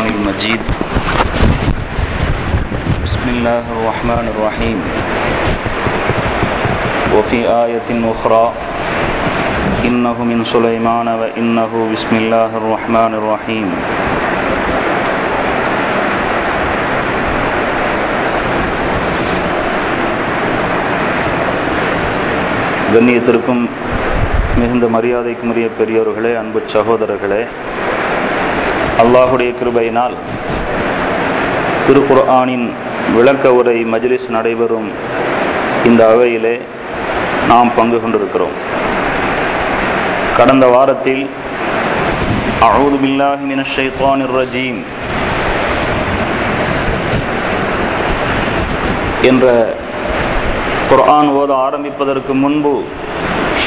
المجيد بسم الله الرحمن الرحيم وفي آية أخرى إنه من سليمان وإنه بسم الله الرحمن الرحيم. கண்ணியத்திற்கும் மிகுந்த மரியாதைக்கும் உரிய பெரியோர்களே, அன்பு சகோதரர்களே, அல்லாஹுடைய கிருபையினால் திருக்குர்ஆனின் விளக்க உரை மஜ்லிஸ் நடைபெறும் இந்த அவையிலே நாம் பங்கு கொண்டிருக்கிறோம். கடந்த வாரத்தில் அஊது பில்லாஹி மினஷ் ஷைத்தானிர் ரஜீம் என்ற குர்ஆன் ஓத ஆரம்பிப்பதற்கு முன்பு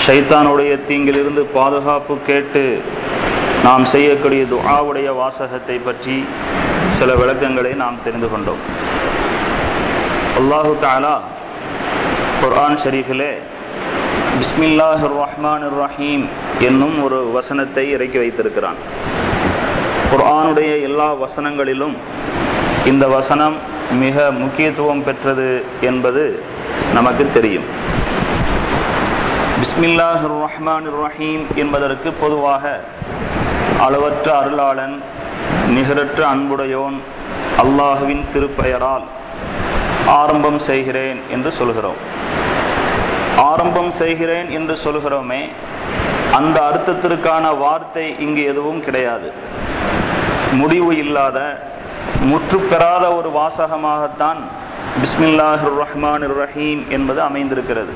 ஷைத்தானுடைய தீங்கிலிருந்து பாதுகாப்பு கேட்டு நாம் செய்யக்கூடிய துஆவுடைய வாசகத்தை பற்றி சில விளக்கங்களை நாம் தெரிந்து கொண்டோம். அல்லாஹு தஆலா குர்ஆன் ஷரீஃபிலே பிஸ்மில்லாஹிர் ரஹ்மானிர் ரஹீம் என்னும் ஒரு வசனத்தை இறக்கி வைத்திருக்கிறான். குர்ஆனுடைய எல்லா வசனங்களிலும் இந்த வசனம் மிக முக்கியத்துவம் பெற்றது என்பது நமக்கு தெரியும். பிஸ்மில்லாஹிர் ரஹ்மானிர் ரஹீம் என்பதற்கு பொதுவாக அளவற்ற அருளாளன் நிகரற்ற அன்புடையோன் அல்லாஹுவின் திருப்பெயரால் ஆரம்பம் செய்கிறேன் என்று சொல்கிறோம். ஆரம்பம் செய்கிறேன் என்று சொல்கிறோமே, அந்த அர்த்தத்திற்கான வார்த்தை இங்கு எதுவும் கிடையாது. முடிவு இல்லாத முற்று பெறாத ஒரு வாசகமாகத்தான் பிஸ்மில்லாஹிர் ரஹ்மானிர் ரஹீம் என்பது அமைந்திருக்கிறது.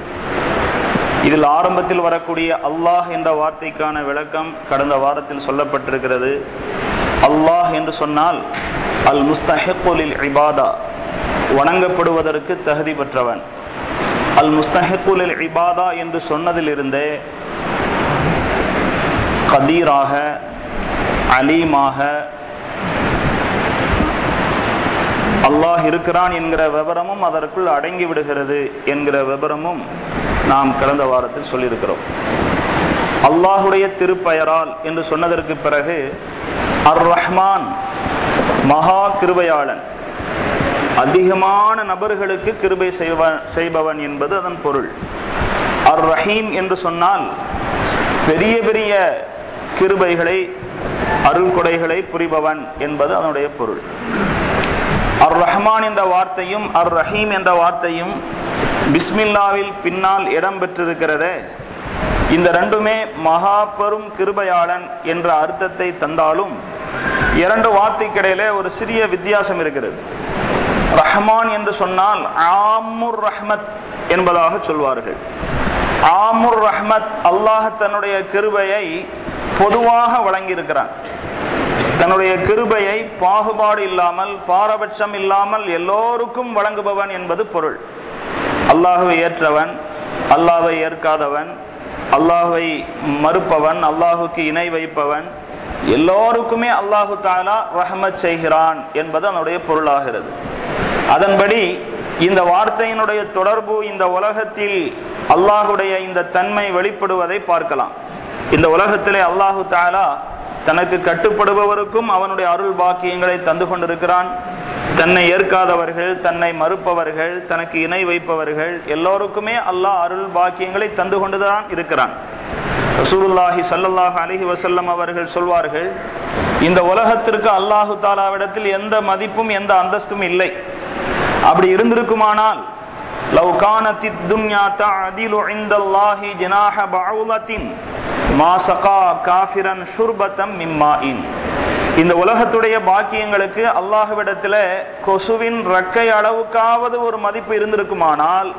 இதில் ஆரம்பத்தில் வரக்கூடிய அல்லாஹ் என்ற வார்த்தைக்கான விளக்கம் கடந்த வாரத்தில் சொல்லப்பட்டிருக்கிறது. அல்லாஹ் என்று சொன்னால் அல் முஸ்தஹிக்கு லில் இபாதா, வணங்கப்படுவதற்கு தகுதி பெற்றவன். அல் முஸ்தஹிக்கு லில் இபாதா என்று சொன்னதிலிருந்தே கதீராக, அலீமாக அல்லாஹ் இருக்கிறான் என்கிற விவரமும் அதற்குள் அடங்கி விடுகிறது என்கிற விவரமும் நாம் கடந்த வாரத்தில் சொல்லியிருக்கிறோம். அல்லாஹுடைய திருப்பெயரால் என்று சொன்னதற்கு பிறகு அர் ரஹ்மான், மகா கிருபையாளன், அதிகமான நபர்களுக்கு கிருபை செய்பவன் என்பது அதன் பொருள். அர் ரஹீம் என்று சொன்னால் பெரிய பெரிய கிருபைகளை, அருள் கொடைகளை புரிபவன் என்பது அதனுடைய பொருள். அர் ரஹ்மான் என்ற வார்த்தையும் அர் ரஹீம் என்ற வார்த்தையும் பிஸ்மில்லாவில் பின்னால் இடம் பெற்றிருக்கிறதே, இந்த ரெண்டுமே மகா பெரும் கிருபையாளன் என்ற அர்த்தத்தை தந்தாலும் இரண்டு வார்த்தைக்கிடையிலே ஒரு சிறிய வித்தியாசம் இருக்கிறது. ரஹ்மான் என்று சொன்னால் ஆமுர் ரஹ்மத் என்பதாக சொல்வார்கள். ஆமுர் ரஹ்மத், அல்லாஹ் தன்னுடைய கிருபையை பொதுவாக வழங்கியிருக்கிறான். தன்னுடைய கிருபையை பாகுபாடு இல்லாமல், பாரபட்சம் இல்லாமல் எல்லோருக்கும் வழங்குபவன் என்பது பொருள். அல்லாஹ்வை ஏற்றவன், அல்லாஹ்வை ஏற்காதவன், அல்லாஹ்வை மறுப்பவன், அல்லாஹுக்கு இணை வைப்பவன், எல்லோருக்குமே அல்லாஹு தஆலா ரஹ்மத் செய்கிறான் என்பது அதனுடைய பொருளாகிறது. அதன்படி இந்த வார்த்தையினுடைய தொடர்பு இந்த உலகத்தில் அல்லாஹுடைய இந்த தன்மை வெளிப்படுவதை பார்க்கலாம். இந்த உலகத்திலே அல்லாஹு தஆலா தனக்கு கட்டுப்படுபவருக்கும் அவனுடைய அருள் பாக்கியங்களை தந்து கொண்டிருக்கிறான். தன்னை ஏற்காதவர்கள், தன்னை மறுப்பவர்கள், தனக்கு இணை வைப்பவர்கள் எல்லோருக்குமே அல்லாஹ் அருள் பாக்கியங்களை தந்து கொண்டுதான் இருக்கிறான். ரசூலுல்லாஹி ஸல்லல்லாஹு அலைஹி வஸல்லம் அவர்கள் சொல்வார்கள், இந்த உலகத்திற்கு அல்லாஹு தஆலாவிடத்தில் எந்த மதிப்பும் எந்த அந்தஸ்தும் இல்லை. அப்படி இருந்திருக்குமானால் லவ் கானத்தித் துன்யா தஅதிலு இன்தல்லாஹி ஜனாஹ பஅூலத்தின் மா ஸகா காஃபிரன் ஷுர்பத்தம் மிம்மாஇன். இந்த உலகத்துடைய பாக்கியங்களுக்கு அல்லாஹ்விடத்தில் கொசுவின் ரெக்கை அளவுக்காவது ஒரு மதிப்பு இருந்திருக்குமானால்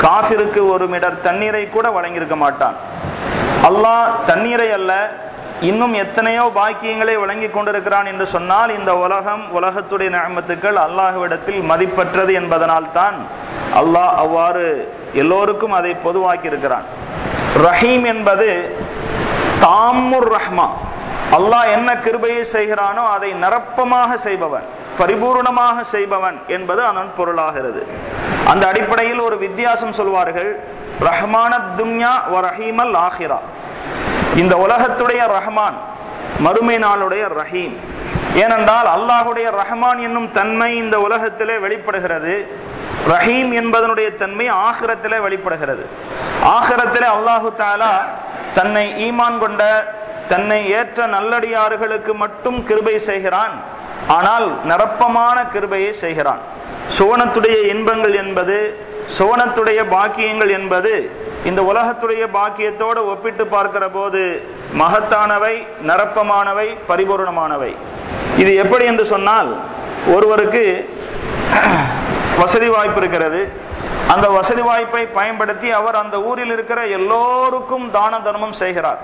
காஃபிருக்கு ஒரு மிடர் தண்ணீரை கூட வழங்கியிருக்க மாட்டான். அல்லாஹ் தண்ணீரை அல்ல, இன்னும் எத்தனையோ பாக்கியங்களை வழங்கி கொண்டிருக்கிறான் என்று சொன்னால் இந்த உலகத்துடைய நிஅமத்துக்கள் அல்லாஹ்விடத்தில் மதிப்பற்றது என்பதனால் தான் அல்லாஹ் அவ்வாறு எல்லோருக்கும் அதை பொதுவாக்கி இருக்கிறான். ரஹீம் என்பது தாமுர் ரஹ்மா, அல்லாஹ் என்ன கிருபையை செய்கிறானோ அதை நிரப்பமாக செய்பவன், பரிபூர்ணமாக செய்பவன் என்பது அதன் பொருளாகிறது. அந்த அடிப்படையில் ஒரு வித்தியாசம் சொல்வார்கள், ரஹ்மானத் துன்யா வ ரஹீமல் ஆஹிரா. இந்த உலகத்துடைய ரஹ்மான், மறுமை நாளுடைய ரஹீம். ஏனென்றால் அல்லாஹுடைய ரஹ்மான் என்னும் தன்மை இந்த உலகத்திலே வெளிப்படுகிறது, ரஹீம் என்பதனுடைய தன்மை ஆகிரத்திலே வெளிப்படுகிறது. ஆகிரத்திலே அல்லாஹு தஆலா தன்னை ஈமான் கொண்ட தன்னை ஏற்ற நல்லடியார்களுக்கு மட்டும் கிருபை செய்கிறான். ஆனால் நிரப்பமான கிருபையை செய்கிறான். சுவனத்துடைய இன்பங்கள் என்பது, சுவனத்துடைய பாக்கியங்கள் என்பது இந்த உலகத்துடைய பாக்கியத்தோடு ஒப்பிட்டு பார்க்கிற போது மகத்தானவை, நிரப்பமானவை, பரிபூர்ணமானவை. இது எப்படி என்று சொன்னால், ஒருவருக்கு வசதி வாய்ப்பு இருக்கிறது. அந்த வசதி வாய்ப்பை பயன்படுத்தி அவர் அந்த ஊரில் இருக்கிற எல்லோருக்கும் தான தர்மம் செய்கிறார்.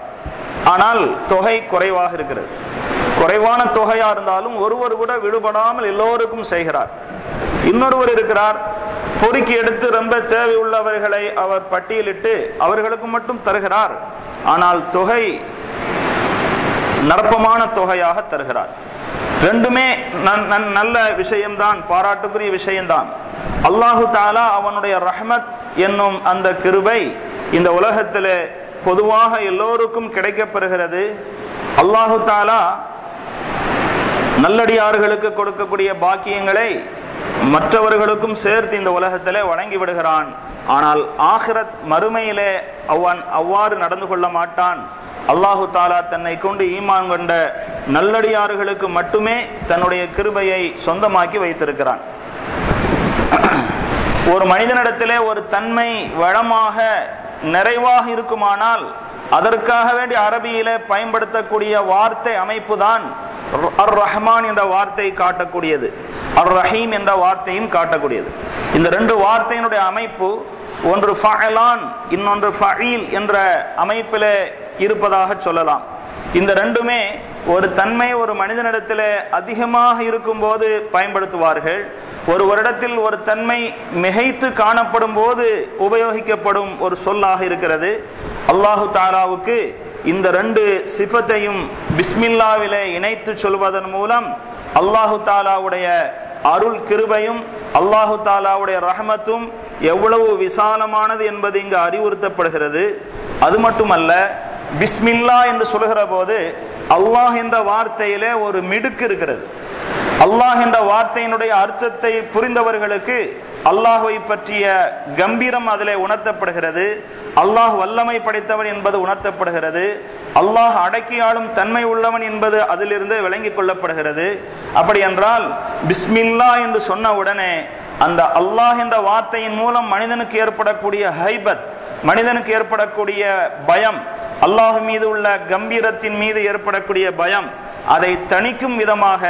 ஆனால் தொகை குறைவாக இருக்கிறது. குறைவான தொகையா இருந்தாலும் ஒருவர் கூட விடுபடாமல் எல்லோருக்கும் செய்கிறார். இன்னொருவர் இருக்கிறார், பொறுக்கி எடுத்து ரொம்ப தேவை உள்ளவர்களை அவர் பட்டியலிட்டு அவர்களுக்கு மட்டும் தருகிறார். ஆனால் தொகை நிரப்பமான தொகையாக தருகிறார். ரெண்டுமே நல்ல விஷயம்தான், பாராட்டுக்குரிய விஷயம்தான். அல்லாஹு தஆலா அவனுடைய ரஹ்மத் என்னும் அந்த கிருபை இந்த உலகத்திலே பொதுவாக எல்லோருக்கும் கிடைக்கப்பெறுகிறது. அல்லாஹு தஆலா நல்லடியார்களுக்கு கொடுக்கக்கூடிய பாக்கியங்களை மற்றவர்களுக்கும் சேர்த்து இந்த உலகத்திலே வழங்கி விடுகிறான். ஆனால் ஆகிரத் மறுமையிலே அவன் அவ்வாறு நடந்து கொள்ள மாட்டான். அல்லாஹு தஆலா தன்னை கொண்டு ஈமான் கொண்ட நல்லடியார்களுக்கு மட்டுமே தன்னுடைய கிருபையை சொந்தமாக்கி வைத்திருக்கிறான். ஒரு மனிதனிடத்திலே ஒரு தன்மை வளமாக நிறைவாக இருக்குமானால் அதற்காக வேண்டி அரபியிலே பயன்படுத்தக்கூடிய வார்த்தை அமைப்பு தான் அர் ரஹ்மான் என்ற வார்த்தை காட்டக்கூடியது, அர் ரஹீம் என்ற வார்த்தையும் காட்டக்கூடியது. இந்த ரெண்டு வார்த்தையினுடைய அமைப்பு ஒன்று ஃபஅலான், இன்னொன்று ஃபஈல் என்ற அமைப்பிலே இருப்பதாக சொல்லலாம். இந்த ரெண்டுமே ஒரு தன்மை ஒரு மனிதனிடத்திலே அதிகமாக இருக்கும் போது பயன்படுத்துவார்கள். ஒரு வருடத்தில் ஒரு தன்மை மிகைத்து காணப்படும் போது உபயோகிக்கப்படும் ஒரு சொல்லாக இருக்கிறது. அல்லாஹு தஆலாவுக்கு இந்த ரெண்டு சிஃபத்தையும் பிஸ்மில்லாவிலே இணைத்து சொல்வதன் மூலம் அல்லாஹு தஆலாவுடைய அருள் கிருபையும் அல்லாஹு தஆலாவுடைய ரஹ்மத்தும் எவ்வளவு விசாலமானது என்பது இங்கு அறிவுறுத்தப்படுகிறது. அது மட்டுமல்ல, பிஸ்மில்லா என்று சொல்கிற போது அல்லாஹ் என்ற வார்த்தையிலே ஒரு மிடுக்கு இருக்கிறது. அல்லாஹ் என்ற வார்த்தையினுடைய அர்த்தத்தை புரிந்தவர்களுக்கு அல்லாஹ்வை பற்றிய கம்பீரம் அதிலே உணர்த்தப்படுகிறது. அல்லாஹ் வல்லமை படைத்தவன் என்பது உணர்த்தப்படுகிறது. அல்லாஹ் அடக்கியாளும் தன்மை உள்ளவன் என்பது அதிலிருந்து விளங்கிக் கொள்ளப்படுகிறது. அப்படி என்றால் பிஸ்மில்லா என்று சொன்ன உடனே அந்த அல்லாஹ் என்ற வார்த்தையின் மூலம் மனிதனுக்கு ஏற்படக்கூடிய ஹைபத், மனிதனுக்கு ஏற்படக்கூடிய பயம், அல்லாஹ் மீது உள்ள கம்பீரத்தின் மீது ஏற்படக்கூடிய பயம், அதை தணிக்கும் விதமாக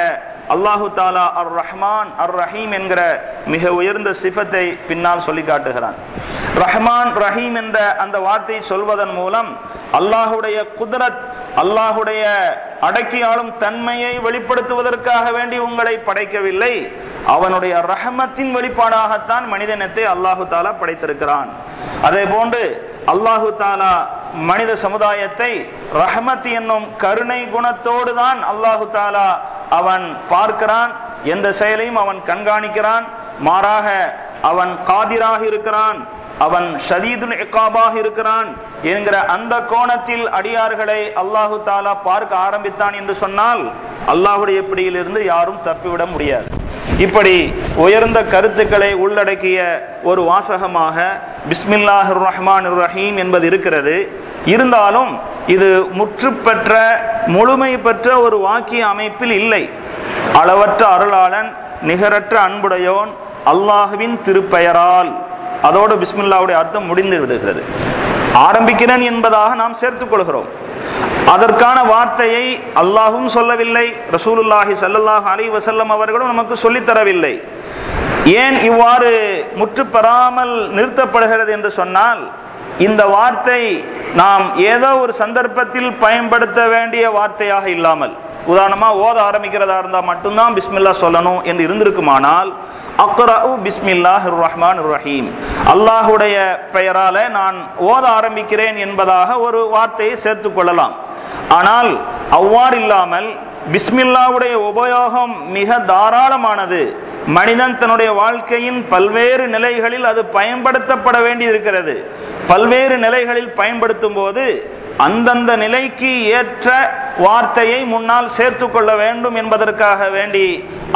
அல்லாஹு தஆலா அர் ரஹ்மான் அர் ரஹீம் என்கிற மிக உயர்ந்த சிஃபத்தை பின்னால் சொல்லி காட்டுகிறான். ரஹ்மான் ரஹீம் என்ற அந்த வார்த்தையை சொல்வதன் மூலம் அல்லாஹுடைய குத்ரத், அல்லாஹுடைய அடக்கியாளும் தன்மையை வெளிப்படுத்துவதற்காக வேண்டி உங்களை படைக்கவில்லை, அவனுடைய ரஹமத்தின் வெளிப்பாடாகத்தான் மனிதனத்தை அல்லாஹு தஆலா படைத்திருக்கிறான். அதே போன்று அல்லாஹு தஆலா மனித சமுதாயத்தை ரஹமத் என்னும் கருணை குணத்தோடு தான் அல்லாஹு தஆலா அவன் பார்க்கிறான். எந்த செயலையும் அவன் கண்காணிக்கிறான். மாறாக அவன் காதிராக இருக்கிறான், அவன் ஷதீதுல் இகாபாக இருக்கிறான் என்கிற அந்த கோணத்தில் அடியார்களை அல்லாஹு தஆலா பார்க்க ஆரம்பித்தான் என்று சொன்னால் அல்லாஹுடைய பிடியிலிருந்து யாரும் தப்பிவிட முடியாது. இப்படி உயர்ந்த கருத்துக்களை உள்ளடக்கிய ஒரு வாசகமாக பிஸ்மில்லாஹிர் ரஹ்மானிர் ரஹீம் என்பது இருக்கிறது. இருந்தாலும் இது முற்று பெற்ற முழுமை பெற்ற ஒரு வாக்கிய அமைப்பில் இல்லை. அளவற்ற அருளாளன், நிகரற்ற அன்புடையோன், அல்லாஹுவின் திருப்பெயரால், அதோடு பிஸ்மில்லாவுடைய அர்த்தம் முடிந்து விடுகிறது. ஆரம்பிக்கிறேன் என்பதாக நாம் சேர்த்துக் கொள்கிறோம். அதற்கான வார்த்தையை அல்லாஹும் சொல்லவில்லை, ரசூலுல்லாஹி ஸல்லல்லாஹு அலைஹி வஸல்லம் அவர்களும் நமக்கு சொல்லித் தரவில்லை. ஏன் இவ்வாறு முற்று பெறாமல் நிறுத்தப்படுகிறது என்று சொன்னால், இந்த வார்த்தை நாம் ஏதோ ஒரு சந்தர்ப்பத்தில் பயன்படுத்த வேண்டிய வார்த்தையாக இல்லாமல், உதாரணமா ஓத ஆரம்பிக்கிறதா இருந்தால் மட்டும்தான் பிஸ்மில்லா சொல்லணும் என்று இருந்திருக்குமானால், அக்ரஉ பிஸ்மில்லாஹிர் ரஹ்மானிர் ரஹீம், அல்லாஹுடைய பெயரால நான் ஓத ஆரம்பிக்கிறேன் என்பதாக ஒரு வார்த்தையை சேர்த்துக் கொள்ளலாம். ஆனால் அவ்வாறு இல்லாமல் பிஸ்மில்லாவுடைய உபயோகம் மிக தாராளமானது. மனிதன் தன்னுடைய வாழ்க்கையின் பல்வேறு நிலைகளில் அது பயன்படுத்தப்பட வேண்டி இருக்கிறது. பல்வேறு நிலைகளில் பயன்படுத்தும் போது அந்தந்த நிலைக்கு ஏற்ற வார்த்தையை முன்னால் சேர்த்து கொள்ள வேண்டும் என்பதற்காக வேண்டி,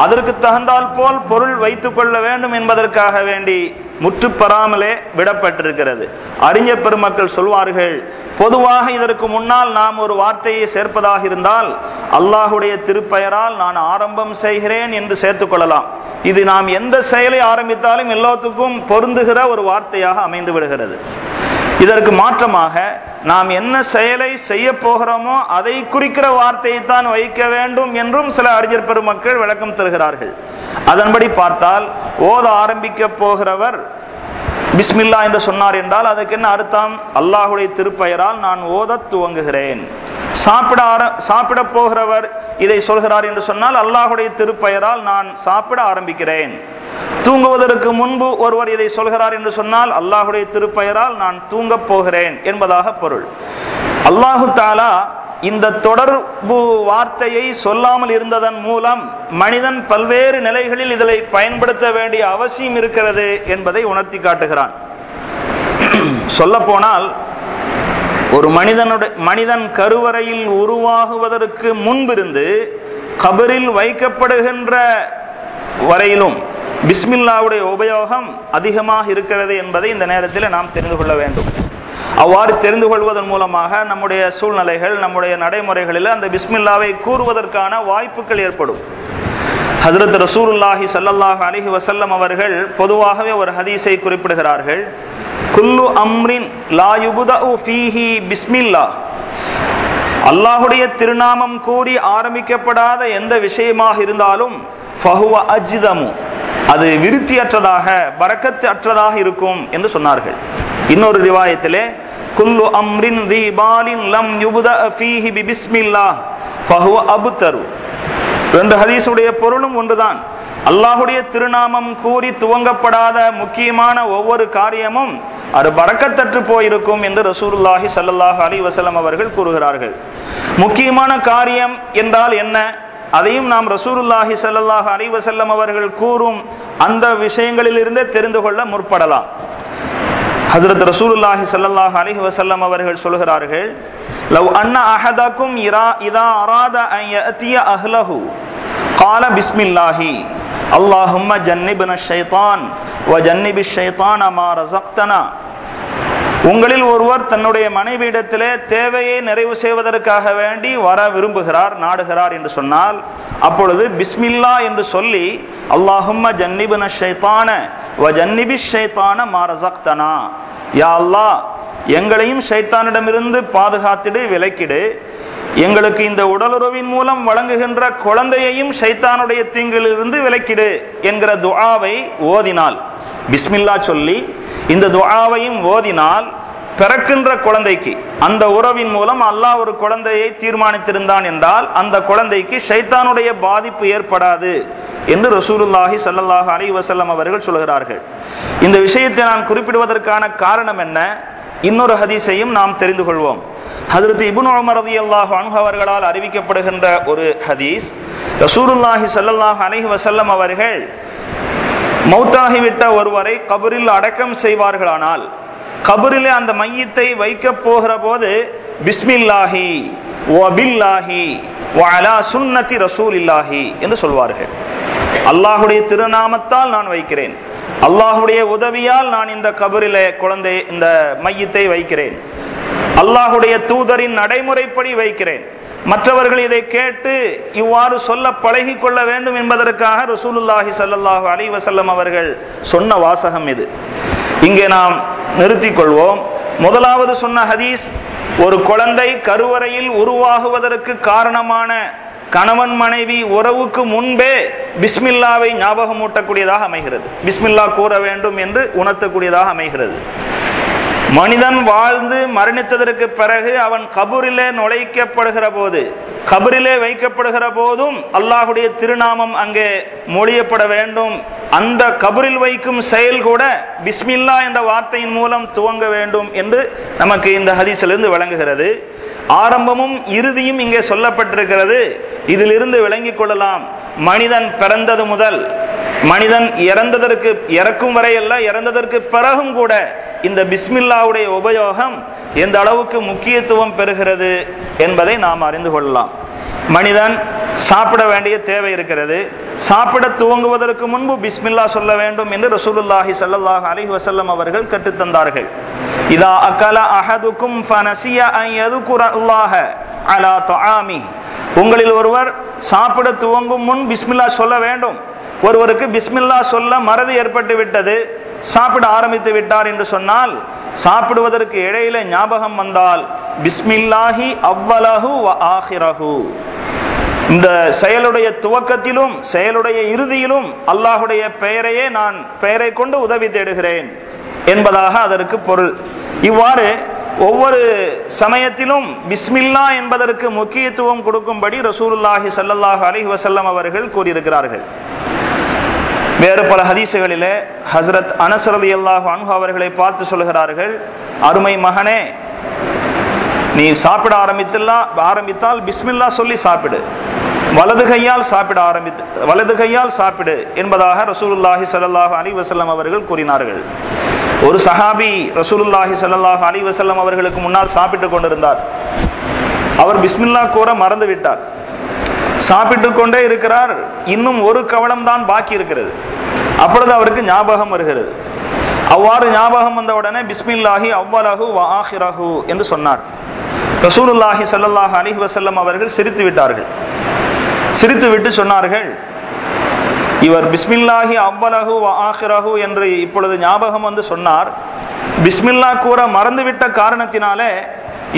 அதற்கு தகுந்தால் போல் பொருள் வைத்துக் கொள்ள வேண்டும் என்பதற்காக வேண்டி முற்றுப்பெறாமலே விடப்பட்டிருக்கிறது. அறிஞர் பெருமக்கள் சொல்வார்கள், பொதுவாக இதற்கு முன்னால் நாம் ஒரு வார்த்தையை சேர்ப்பதாக இருந்தால் அல்லாஹுடைய திருப்பெயரால் நான் ஆரம்பம் செய்கிறேன் என்று சேர்த்துக் கொள்ளலாம். இது நாம் எந்த செயலை ஆரம்பித்தாலும் எல்லாத்துக்கும் பொருந்துகிற ஒரு வார்த்தையாக அமைந்து விடுகிறது. இதற்கு மாற்றமாக நாம் என்ன செயலை செய்ய போகிறோமோ அதை குறிக்கிற வார்த்தையை தான் வைக்க வேண்டும் என்றும் சில அறிஞர் பெருமக்கள் விளக்கம் தருகிறார்கள். அதன்படி பார்த்தால் ஓத ஆரம்பிக்க போகிறவர் பிஸ்மில்லா என்று சொன்னார் என்றால் அதுக்கு என்ன அர்த்தம்? அல்லாஹுடைய திருப்பெயரால் நான் ஓத துவங்குகிறேன். சாப்பிட போகிறவர் இதை சொல்கிறார் என்று சொன்னால் அல்லாஹுடைய திருப்பெயரால் நான் சாப்பிட ஆரம்பிக்கிறேன். தூங்குவதற்கு முன்பு ஒருவர் இதை சொல்கிறார் என்று சொன்னால் அல்லாஹுடைய திருப்பெயரால் நான் தூங்கப் போகிறேன் என்பதாக பொருள். அல்லாஹு தஆலா இந்த தொடர்பு வார்த்தையை சொல்லாமல் இருந்ததன் மூலம் மனிதன் பல்வேறு நிலைகளில் இதை பயன்படுத்த வேண்டிய அவசியம் இருக்கிறது என்பதை உணர்த்தி காட்டுகிறான். சொல்ல போனால் ஒரு மனிதன் கருவறையில் உருவாகுவதற்கு முன்பிருந்து கபரில் வைக்கப்படுகின்ற வரையிலும் பிஸ்மில்லாவுடைய உபயோகம் அதிகமாக இருக்கிறது என்பதை இந்த நேரத்தில் நாம் தெரிந்து கொள்ள வேண்டும். அவ்வாறு தெரிந்து கொள்வதன் மூலமாக நம்முடைய சூழ்நிலைகள், நம்முடைய நடைமுறைகளில் அந்த பிஸ்மில்லாவை கூறுவதற்கான வாய்ப்புகள் ஏற்படும். ஹஜ்ரத் ரசூலுல்லாஹி ஸல்லல்லாஹு அலைஹி வஸல்லம் அவர்கள் பொதுவாகவே ஒரு ஹதீஸை குறிப்பிடுகிறார்கள். குல்லு அம்ரின் லா யுப்தஉ ஃபீஹி பிஸ்மில்லா, அல்லாஹுடைய திருநாமம் கூறி ஆரம்பிக்கப்படாத எந்த விஷயமாக இருந்தாலும் ஃபஹுவ அஜ்தமு, அது விருத்தியற்றதாக பரக்கத்து அற்றதாக இருக்கும் என்று சொன்னார்கள். இன்னொரு ரிவாயத்திலே குல்லு அம்ரின் தீபாலின் லம் யுப்தஅ ஃபீஹி பிஸ்மில்லாஹ் ஃபஹுவ அப்தரு. ரெண்டு ஹதீஸுடைய பொருளும் ஒன்றுதான். அல்லாஹுடைய திருநாமம் கூறி துவங்கப்படாத முக்கியமான ஒவ்வொரு காரியமும் அது பரக்கத்தற்று போயிருக்கும் என்று ரசூலுல்லாஹி ஸல்லல்லாஹு அலைஹி வஸல்லம் அவர்கள் கூறுகிறார்கள். முக்கியமான காரியம் என்றால் என்ன? அதையும் நாம் ரசூலுல்லாஹி ஸல்லல்லாஹு அலைஹி வஸல்லம் அவர்கள் கூறும் அந்த விஷயங்களிலிருந்தே தெரிந்து கொள்ள முற்படலாம். ஹஜ்ரத் ரசூலுல்லாஹி ஸல்லல்லாஹு அலைஹி வஸல்லம் அவர்கள் சொல்கிறார்கள், லவ் அன்ன அஹதகும் இதா அராத அன் யஅதிய அஹ்லஹு قال بسم الله اللهم جنبنا الشيطان وجنب الشيطان ما رزقتنا. உங்களில் ஒருவர் தன்னுடைய மனைவியிடத்திலே தேவையை நிறைவு செய்வதற்காக வேண்டி வர விரும்புகிறார், நாடுகிறார் என்று சொன்னால் அப்பொழுது பிஸ்மில்லா என்று சொல்லி அல்லாஹும்ம ஜன்னிபுன ஷைத்தான வ ஜன்னிபி ஷைத்தான மா ரஸக்தனா, யா அல்லாஹ் எங்களையும் ஷைத்தானிடமிருந்து பாதுகாத்திடு, விலக்கிடு, எங்களுக்கு இந்த உடலுறவின் மூலம் வழங்குகின்ற குழந்தையையும் ஷைத்தானுடைய தீங்கிலிருந்து விலக்கிடு என்கிற துஆவை ஓதினால், பிஸ்மில்லா சொல்லி இந்த துஆவையும் ஓதினால் பிறக்கின்ற குழந்தைக்கு அந்த உறவின் மூலம் அல்லாஹ் ஒரு குழந்தையை தீர்மானித்திருந்தான் என்றால் அந்த குழந்தைக்கு ஷைத்தானுடைய பாதிப்பு ஏற்படாது என்று ரசூலுல்லாஹி ஸல்லல்லாஹு அலைஹி வஸல்லம் அவர்கள் சொல்கிறார்கள். இந்த விஷயத்தை நான் குறிப்பிடுவதற்கான காரணம் என்ன? இன்னொரு ஹதீஸையும் நாம் தெரிந்து கொள்வோம். ஹஜ்ரத் இப்னு உமர் ரலியல்லாஹு அன்ஹு அவர்களால் அறிவிக்கப்படுகின்ற ஒரு ஹதீஸ், ரசூலுல்லாஹி ஸல்லல்லாஹு அலைஹி வஸல்லம் அவர்கள் மௌத்தாகிவிட்ட ஒருவரை கபரில் அடக்கம் செய்வார்களானால் கபரிலே அந்த மையத்தை வைக்க போகிற போது பிஸ்மில்லாஹி வ பில்லாஹி வ அலா சுன்னதி ரசூலில்லாஹி என்று சொல்வார்கள். அல்லாஹுடைய திருநாமத்தால் நான் வைக்கிறேன், அல்லாஹுடைய உதவியால் நான் இந்த கபரிலே குழந்தை இந்த மையத்தை வைக்கிறேன், அல்லாஹுடைய தூதரின் நடைமுறைப்படி வைக்கிறேன். மற்றவர்கள் இதை கேட்டு இவ்வாறு சொல்ல பழகி கொள்ள வேண்டும் என்பதற்காக ரசூலுல்லாஹி ஸல்லல்லாஹு அலைஹி வஸல்லம் அவர்கள் சொன்ன வாசகம் இது. இங்கே நாம் நிறுத்திக் கொள்வோம். முதலாவது சொன்ன ஹதீஸ், ஒரு குழந்தை கருவறையில் உருவாகுவதற்கு காரணமான கணவன் மனைவி உறவுக்கு முன்பே பிஸ்மில்லாவை ஞாபகமூட்டக்கூடியதாக அமைகிறது, பிஸ்மில்லா கூற வேண்டும் என்று உணர்த்தக்கூடியதாக அமைகிறது. மனிதன் வாழ்ந்து மரணித்ததற்கு பிறகு அவன் கபரிலே நுழைக்கப்படுகிற போது, கபரிலே வைக்கப்படுகிற போதும் அல்லாஹுடைய திருநாமம் அங்கே மொழியப்பட வேண்டும். அந்த கபரில் வைக்கும் செயல் கூட பிஸ்மில்லா என்ற வார்த்தையின் மூலம் துவங்க வேண்டும் என்று நமக்கு இந்த ஹதீஸிலிருந்து விளங்குகிறது. ஆரம்பமும் இறுதியும் இங்கே சொல்லப்பட்டிருக்கிறது. இதிலிருந்து விளங்கிக் கொள்ளலாம், மனிதன் பிறந்தது முதல் மனிதன் இறக்கும் வரை அல்ல, இறந்ததற்கு பிறகும் கூட இந்த பிஸ்மில்லாவுடைய உபயோகம் எந்த அளவுக்கு முக்கியத்துவம் பெறுகிறது என்பதை நாம் அறிந்து கொள்ளலாம். மனிதன் சாப்பிட வேண்டிய தேவை இருக்கிறது. சாப்பிட துவங்குவதற்கு முன்பு பிஸ்மில்லா சொல்ல வேண்டும் என்று ரசூலுல்லாஹி ஸல்லல்லாஹு அலைஹி வஸல்லம் அவர்கள் கற்றுத்தந்தார்கள். இதா அகல அஹதுக்கும் ஃபனசிய அன் யذ்குரல்லாஹ அலா தஆமி, உங்களில் ஒருவர் சாப்பிட துவங்கும் முன் பிஸ்மில்லா சொல்ல வேண்டும். ஒருவருக்கு பிஸ்மில்லா சொல்ல மறதி ஏற்பட்டு விட்டது, சாப்பிட ஆரம்பித்து விட்டார் என்று சொன்னால், சாப்பிடுவதற்கு இடையில ஞாபகம் வந்தால் பிஸ்மில்லாஹி அவ்வலஹு வ ஆஹிரஹு, இந்த செயலுடைய துவக்கத்திலும் செயலுடைய இறுதியிலும் அல்லாஹுடைய பெயரை கொண்டு உதவி தேடுகிறேன் என்பதாக அதற்கு பொருள். இவ்வாறு ஒவ்வொரு சமயத்திலும் பிஸ்மில்லா என்பதற்கு முக்கியத்துவம் கொடுக்கும்படி ரசூலுல்லாஹி ஸல்லல்லாஹு அலைஹி வஸல்லம் அவர்கள் கூறியிருக்கிறார்கள். வேறு பல ஹதீசுகளிலே ஹஸ்ரத் அனஸ் ரலியல்லாஹு அன்ஹு அவர்களை பார்த்து சொல்கிறார்கள், அருமை மகனே, நீ சாப்பிட ஆரம்பித்தால் பிஸ்மில்லா சொல்லி சாப்பிடு, வலது கையால் சாப்பிடு என்பதாக ரசூலுல்லாஹி ஸல்லல்லாஹு அலைஹி வஸல்லம் அவர்கள் கூறினார்கள். ஒரு சஹாபி ரசூலுல்லாஹி ஸல்லல்லாஹு அலைஹி வஸல்லம் அவர்களுக்கு முன்னால் சாப்பிட்டு கொண்டிருந்தார். அவர் பிஸ்மில்லா கூற மறந்து விட்டார். சாப்பிட்டு கொண்டே இருக்கிறார். இன்னும் ஒரு கவளம் தான் பாக்கி இருக்கிறது. அப்பொழுது அவருக்கு ஞாபகம் வருகிறது. அவ்வாறு ஞாபகம் வந்த உடனே பிஸ்மில்லாஹி அவ்வலஹு வ ஆஹிரஹு என்று சொன்னார். ரசூலுல்லாஹி ஸல்லல்லாஹு அலைஹி வஸல்லம் அவர்கள் சிரித்து விட்டார்கள். சிரித்துவிட்டு சொன்னார்கள், இவர் பிஸ்மில்லாஹி அவ்வலஹு வ ஆஹிரஹு என்று இப்பொழுது ஞாபகம் வந்து சொன்னார். பிஸ்மில்லா கூற மறந்துவிட்ட காரணத்தினாலே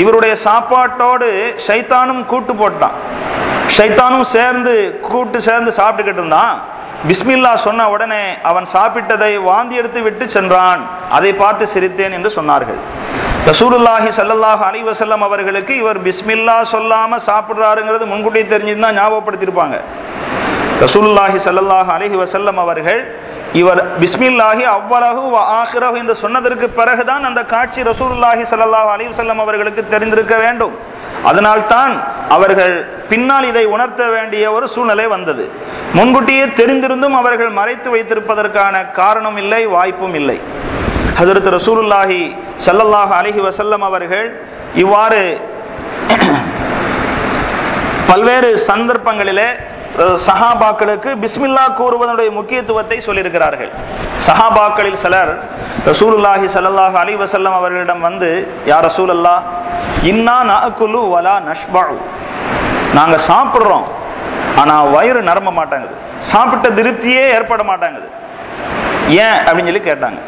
இவருடைய சாப்பாட்டோடு ஷைத்தானும் கூட்டு போட்டான். ஷைத்தானும் சேர்ந்து சாப்பிட்டுக்கிட்டு இருந்தான். பிஸ்மில்லா சொன்ன உடனே அவன் சாப்பிட்டதை வாந்தி எடுத்து விட்டு சென்றான். அதை பார்த்து சிரித்தேன் என்று சொன்னார்கள். ரசூலுல்லாஹி ஸல்லல்லாஹு அலைஹி வஸல்லம் அவர்களுக்கு இவர் பிஸ்மில்லா சொல்லாம சாப்பிடுறாருங்கிறது முன்கூட்டியே தெரிஞ்சிருந்தா ஞாபகப்படுத்தியிருப்பாங்க. ரசூலுல்லாஹி ஸல்லல்லாஹு அலைஹி வஸல்லம் அவர்கள் இவர் பிஸ்மில்லாஹி அவ்வலஹு வ ஆஹிரஹு என்று சொன்னதற்கு பிறகுதான் அந்த காட்சி ரசூலுல்லாஹி ஸல்லல்லாஹு அலைஹி வஸல்லம் அவர்களுக்கு தெரிந்திருக்க வேண்டும். அதனால்தான் அவர்கள் பின்னால் இதை உணர்த்த வேண்டிய ஒரு சூழ்நிலை வந்தது. முன்கூட்டியே தெரிந்திருந்தும் அவர்கள் மறைத்து வைத்திருப்பதற்கான காரணம் இல்லை, வாய்ப்பும் இல்லை. ஹஜ்ரத் ரசூலுல்லாஹி ஸல்லல்லாஹு அலைஹி வஸல்லம் அவர்கள் இவ்வாறு பல்வேறு சந்தர்ப்பங்களிலே சஹாபாக்களுக்கு பிஸ்மில்லா கூறுவதனுடைய முக்கியத்துவத்தை சொல்லியிருக்கிறார்கள். சஹாபாக்களில் சிலர் ரசூலுல்லாஹி ஸல்லல்லாஹு அலைஹி வஸல்லம் அவர்களிடம் வந்து, யா ரசூலல்லாஹ், இன்னா நஅகுலு வலா நஷ்பஉ, நாங்க சாப்பிடுறோம் ஆனா வயிறு நிரம்ப மாட்டாங்குது, சாப்பிட்ட திருப்தியே ஏற்பட மாட்டாங்குது, ஏன் அப்படின்னு சொல்லி கேட்டாங்க.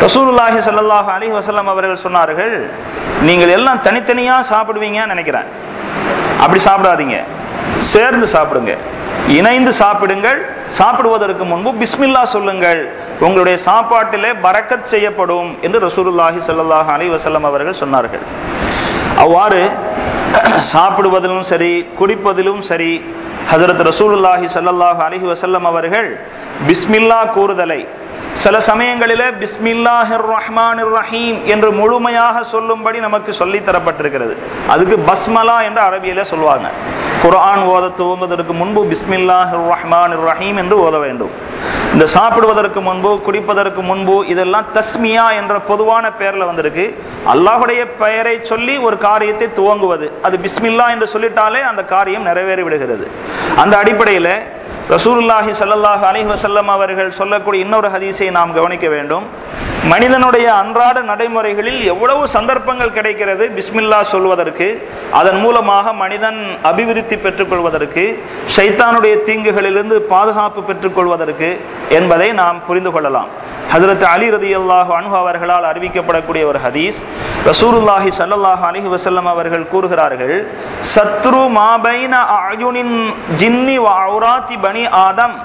ரசூலுல்லாஹி ஸல்லல்லாஹு அலைஹி வஸல்லம் அவர்கள் சொன்னார்கள், நீங்கள் எல்லாம் தனித்தனியா சாப்பிடுவீங்கன்னு நினைக்கிறேன். அப்படி சாப்பிடாதீங்க, சேர்ந்து சாப்பிடுங்க, இணைந்து சாப்பிடுங்கள். சாப்பிடுவதற்கு முன்பு பிஸ்மில்லா சொல்லுங்கள், உங்களுடைய சாப்பாட்டிலே பரக்கத் செய்யப்படும் என்று ரசூலுல்லாஹி ஸல்லல்லாஹு அலைஹி வஸல்லம் அவர்கள் சொன்னார்கள். அவ்வாறு சாப்பிடுவதிலும் சரி குடிப்பதிலும் சரி ஹஜ்ரத் ரசூலுல்லாஹி ஸல்லல்லாஹு அலைஹி வஸல்லம் அவர்கள் பிஸ்மில்லா கூறுதலை சில சமயங்களிலே பிஸ்மில்லாஹிர் ரஹ்மானிர் ரஹீம் என்று முழுமையாக சொல்லும்படி நமக்கு சொல்லி தரப்பட்டிருக்கிறது. அதுக்கு பஸ்மலா என்று அரபியிலே சொல்வாங்க. குர்ஆன் ஓத துவங்குவதற்கு முன்பு பிஸ்மில்லாஹிர் ரஹ்மானிர் ரஹீம் என்று ஓத வேண்டும். இந்த சாப்பிடுவதற்கு முன்பு குடிப்பதற்கு முன்பு இதெல்லாம் தஸ்மியா என்ற பொதுவான பெயர்ல வந்திருக்கு. அல்லாஹுடைய பெயரை சொல்லி ஒரு காரியத்தை துவங்குவது, அது பிஸ்மில்லா என்று சொல்லிட்டாலே அந்த காரியம் நிறைவேறி விடுகிறது. அந்த அடிப்படையில் ரசூலுல்லாஹி ஸல்லல்லாஹு அலைஹி வஸல்லம் அவர்கள் சொல்லக்கூடிய இன்னொரு ஹதீஸை நாம் கவனிக்க வேண்டும். மனிதனுடைய அன்றாட நடைமுறைகளில் எவ்வளவு சந்தர்ப்பங்கள் கிடைக்கிறது பிஸ்மில்லா சொல்வதற்கு, அதன் மூலமாக மனிதன் அபிவிருத்தி பெற்றுக்கொள்வதற்கு, ஷைத்தானுடைய தீங்குகளிலிருந்து பாதுகாப்பு பெற்றுக்கொள்வதற்கு என்பதை நாம் புரிந்து கொள்ளலாம். ஹஜ்ரத் அலி ரலியல்லாஹு அன்ஹு அவர்களால் அறிவிக்கப்படக்கூடிய ஒரு ஹதீஸ், ரசூலுல்லாஹி ஸல்லல்லாஹு அலைஹி வஸல்லம் அவர்கள் கூறுகிறார்கள், சத்ரு மா பைன அயுனின் ஜின்னி வ அவுராத்தி பனி ஆதம்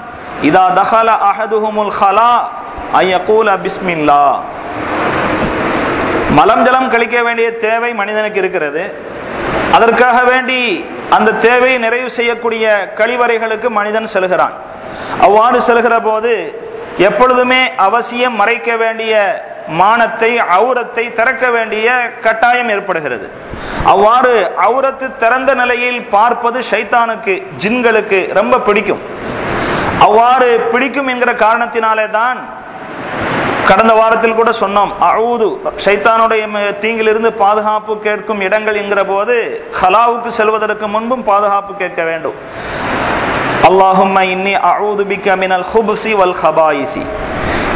இதா தஹல அஹதுஹுமுல் ஹலா ஐயகூல பிஸ்மில்லா. மலம் ஜலம் கழிக்க வேண்டிய தேவை மனிதனுக்கு இருக்கிறது. அதற்காக வேண்டி அந்த தேவையை நிறைவு செய்யக்கூடிய கழிவறைகளுக்கு மனிதன் செல்கிறான். அவ்வாறு செல்கிற போது எப்பொழுதுமே அவசியம் மறைக்க வேண்டிய மானத்தை அவுரத்தை திறக்க வேண்டிய கட்டாயம் ஏற்படுகிறது. அவ்வாறு அவுரத்து திறந்த நிலையில் பார்ப்பது ஷைத்தானுக்கு, ஜின்களுக்கு ரொம்ப பிடிக்கும். அவ்வாறு பிடிக்கும் என்கிற காரணத்தினாலே தான் கடந்த வாரத்தில் கூட சொன்னோம், அஊது ஷைத்தானுடைய தீங்கிலிருந்து பாதுகாப்பு கேட்கும் இடங்கள் என்கிற போது ஹலாவுக்கு செல்வதற்கு முன்பும் பாதுகாப்பு கேட்க வேண்டும். அல்லாஹும்ம இன்னி அஊது பிக்க மினல் ஹுப்ஸி வல் ஹபாயிஸி.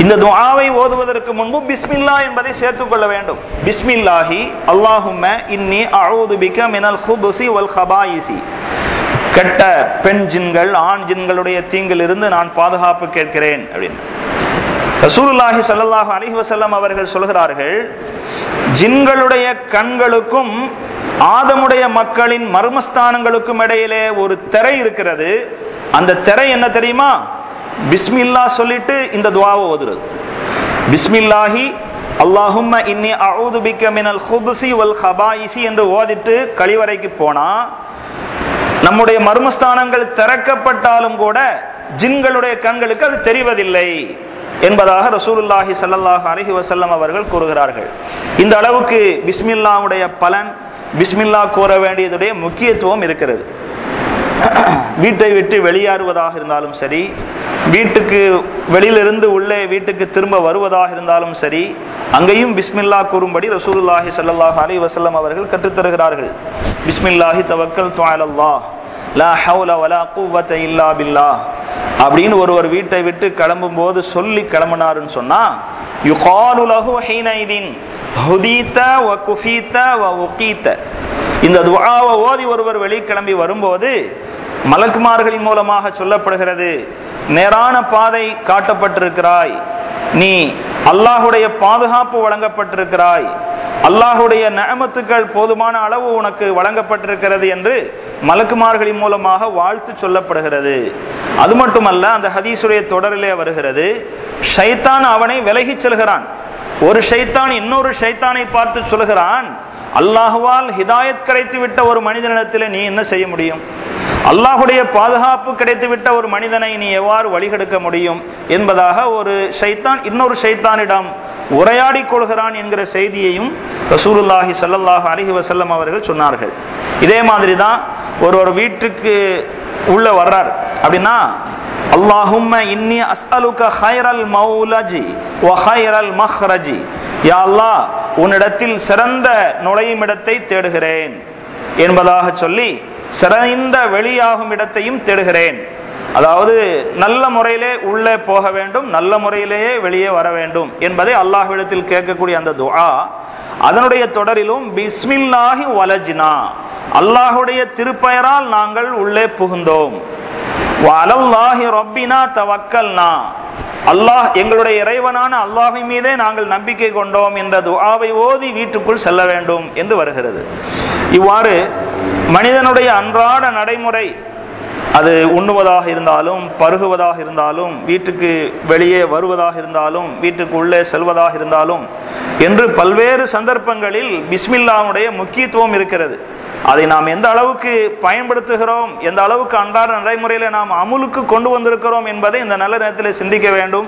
இந்த துஆவை ஓதுவதற்கு முன்பு பிஸ்மில்லா என்பதை சேர்த்துக் கொள்ள வேண்டும். பிஸ்மில்லாஹி அல்லாஹும்ம இன்னி அஊது பிக்க மினல் ஹுப்ஸி வல் ஹபாயிஸி. கெட்ட பெண் ஜின்கள் ஆண் ஜின்களுடைய தீங்கிலிருந்து நான் பாதுகாப்பு கேட்கிறேன் அப்படின்னு ரசூலுல்லாஹி ஸல்லல்லாஹு அலைஹி வஸல்லம் அவர்கள் சொல்கிறார்கள், ஜின்களுடைய கண்களுக்கும் ஆதமுடைய மக்களின் மர்மஸ்தானங்களுக்கும் இடையிலே ஒரு திரை இருக்கிறது. அந்த திரை என்ன தெரியுமா? பிஸ்மில்லா சொல்லிட்டு இந்த துஆவை ஓதுறது. பிஸ்மில்லாஹி அல்லாஹும்ம இன்னி அஊது பிக்க மினல் ஹுப்ஸி வல் ஹபாயிஸி என்று ஓதிட்டு கழிவறைக்கு போனா நம்முடைய மர்மஸ்தானங்கள் திறக்கப்பட்டாலும் கூட ஜின்களுடைய கண்களுக்கு அது தெரிவதில்லை என்பதாக ரசூலுல்லாஹி ஸல்லல்லாஹு அலைஹி வஸல்லம் அவர்கள் கூறுகிறார்கள். இந்த அளவுக்கு பிஸ்மில்லாவுடைய பலன், பிஸ்மில்லா கூற வேண்டியதுடைய முக்கியத்துவம் இருக்கிறது. வீட்டை விட்டு வெளியேறுவதாக இருந்தாலும் சரி, வீட்டுக்கு வெளியிலிருந்து உள்ளே வீட்டுக்கு திரும்ப வருவதாக இருந்தாலும் சரி, அங்கேயும் பிஸ்மில்லா கூறும்படி ரசூலுல்லாஹி ஸல்லல்லாஹு அலைஹி வஸல்லம் அவர்கள் கற்றுத்தருகிறார்கள். பிஸ்மில்லாஹி தவக்கல்து அலல்லாஹ் லா ஹவுல வலா குவத்த இல்லா பில்லாஹ் அப்படின்னு ஒருவர் வீட்டை விட்டு கிளம்பும் போது சொல்லி கிளம்பினாருன்னு சொன்னா, யுகாலு லஹு ஹீனைதின் ஹுதீத வ குஃபீத வ உகீத. இந்த துஆவை ஓதி ஒருவர் வெளிக்கிளம்பி வரும்போது மலக்குமார்களின் மூலமாக சொல்லப்படுகிறது, நேரான பாதை காட்டப்பட்டிருக்கிறாய், நீ அல்லாஹுடைய பாதுகாப்பு வழங்கப்பட்டிருக்கிறாய், அல்லாஹுடைய நிஅமத்துக்கள் போதுமான அளவு உனக்கு வழங்கப்பட்டிருக்கிறது என்று மலக்குமார்களின் மூலமாக வாழ்த்து சொல்லப்படுகிறது. அது மட்டுமல்ல, அந்த ஹதீஸுடைய தொடரிலே வருகிறது, ஷைத்தான் அவனை விலகி செல்கிறான். ஒரு ஷைத்தான் இன்னொரு ஷைத்தானை பார்த்து சொல்கிறான், அல்லாஹுவால் ஹிதாயத் கிடைத்து விட்ட ஒரு மனிதனிடத்தில் நீ என்ன செய்ய முடியும்? அல்லாஹுடைய பாதுகாப்பு கிடைத்து விட்ட ஒரு மனிதனை நீ எவ்வாறு வழிகெடுக்க முடியும் என்பதாக ஒரு ஷைத்தான் இன்னொரு ஷைத்தானிடம் உரையாடி கொள்கிறான் என்கிற செய்தியையும் ரசூலுல்லாஹி ஸல்லல்லாஹு அலைஹி வஸல்லம் அவர்கள் சொன்னார்கள். இதே மாதிரி தான் ஒரு வீட்டுக்கு உள்ள வர்றார் அப்படின்னா, அல்லாஹும்ம இன்னி அஸ்அலுக ஹைரல் மௌலஜி வ ஹைரல் மஹ்ரஜி. யா அல்லாஹ், உன்னிடத்தில் சிறந்த நுழையும் இடத்தை தேடுகிறேன் என்பதாக சொல்லி சிறந்த வெளியாகும் இடத்தையும் தேடுகிறேன். அதாவது நல்ல முறையிலே உள்ளே போக வேண்டும், நல்ல முறையிலேயே வெளியே வர வேண்டும் என்பதை அல்லாஹ்விடத்தில் கேட்கக்கூடிய அந்த துஆ, அதனுடைய தொடரிலும் பிஸ்மில்லாஹி வலஜ்னா, அல்லாஹுடைய திருப்பெயரால் நாங்கள் உள்ளே புகுந்தோம், வஅலல்லாஹி ரப்பினா தவக்கல்னா, அல்லாஹ் எங்களுடைய இறைவனான அல்லாஹ்வின் மீதே நாங்கள் நம்பிக்கை கொண்டோம் என்ற துஆவை ஓதி வீட்டுக்குள் செல்ல வேண்டும் என்று வருகிறது. இவ்வாறு மனிதனுடைய அன்றாட நடைமுறை, அது உண்ணுவதாக இருந்தாலும் பருகுவதாக இருந்தாலும் வீட்டுக்கு வெளியே வருவதாக இருந்தாலும் வீட்டுக்கு உள்ளே செல்வதாக இருந்தாலும் என்று பல்வேறு சந்தர்ப்பங்களில் பிஸ்மில்லாவுடைய முக்கியத்துவம் இருக்கிறது. அதை நாம் எந்த அளவுக்கு பயன்படுத்துகிறோம், எந்த அளவுக்கு அன்றாட நடைமுறையில் நாம் அமுலுக்கு கொண்டு வந்திருக்கிறோம் என்பதை இந்த நல்ல நேரத்தில் சிந்திக்க வேண்டும்.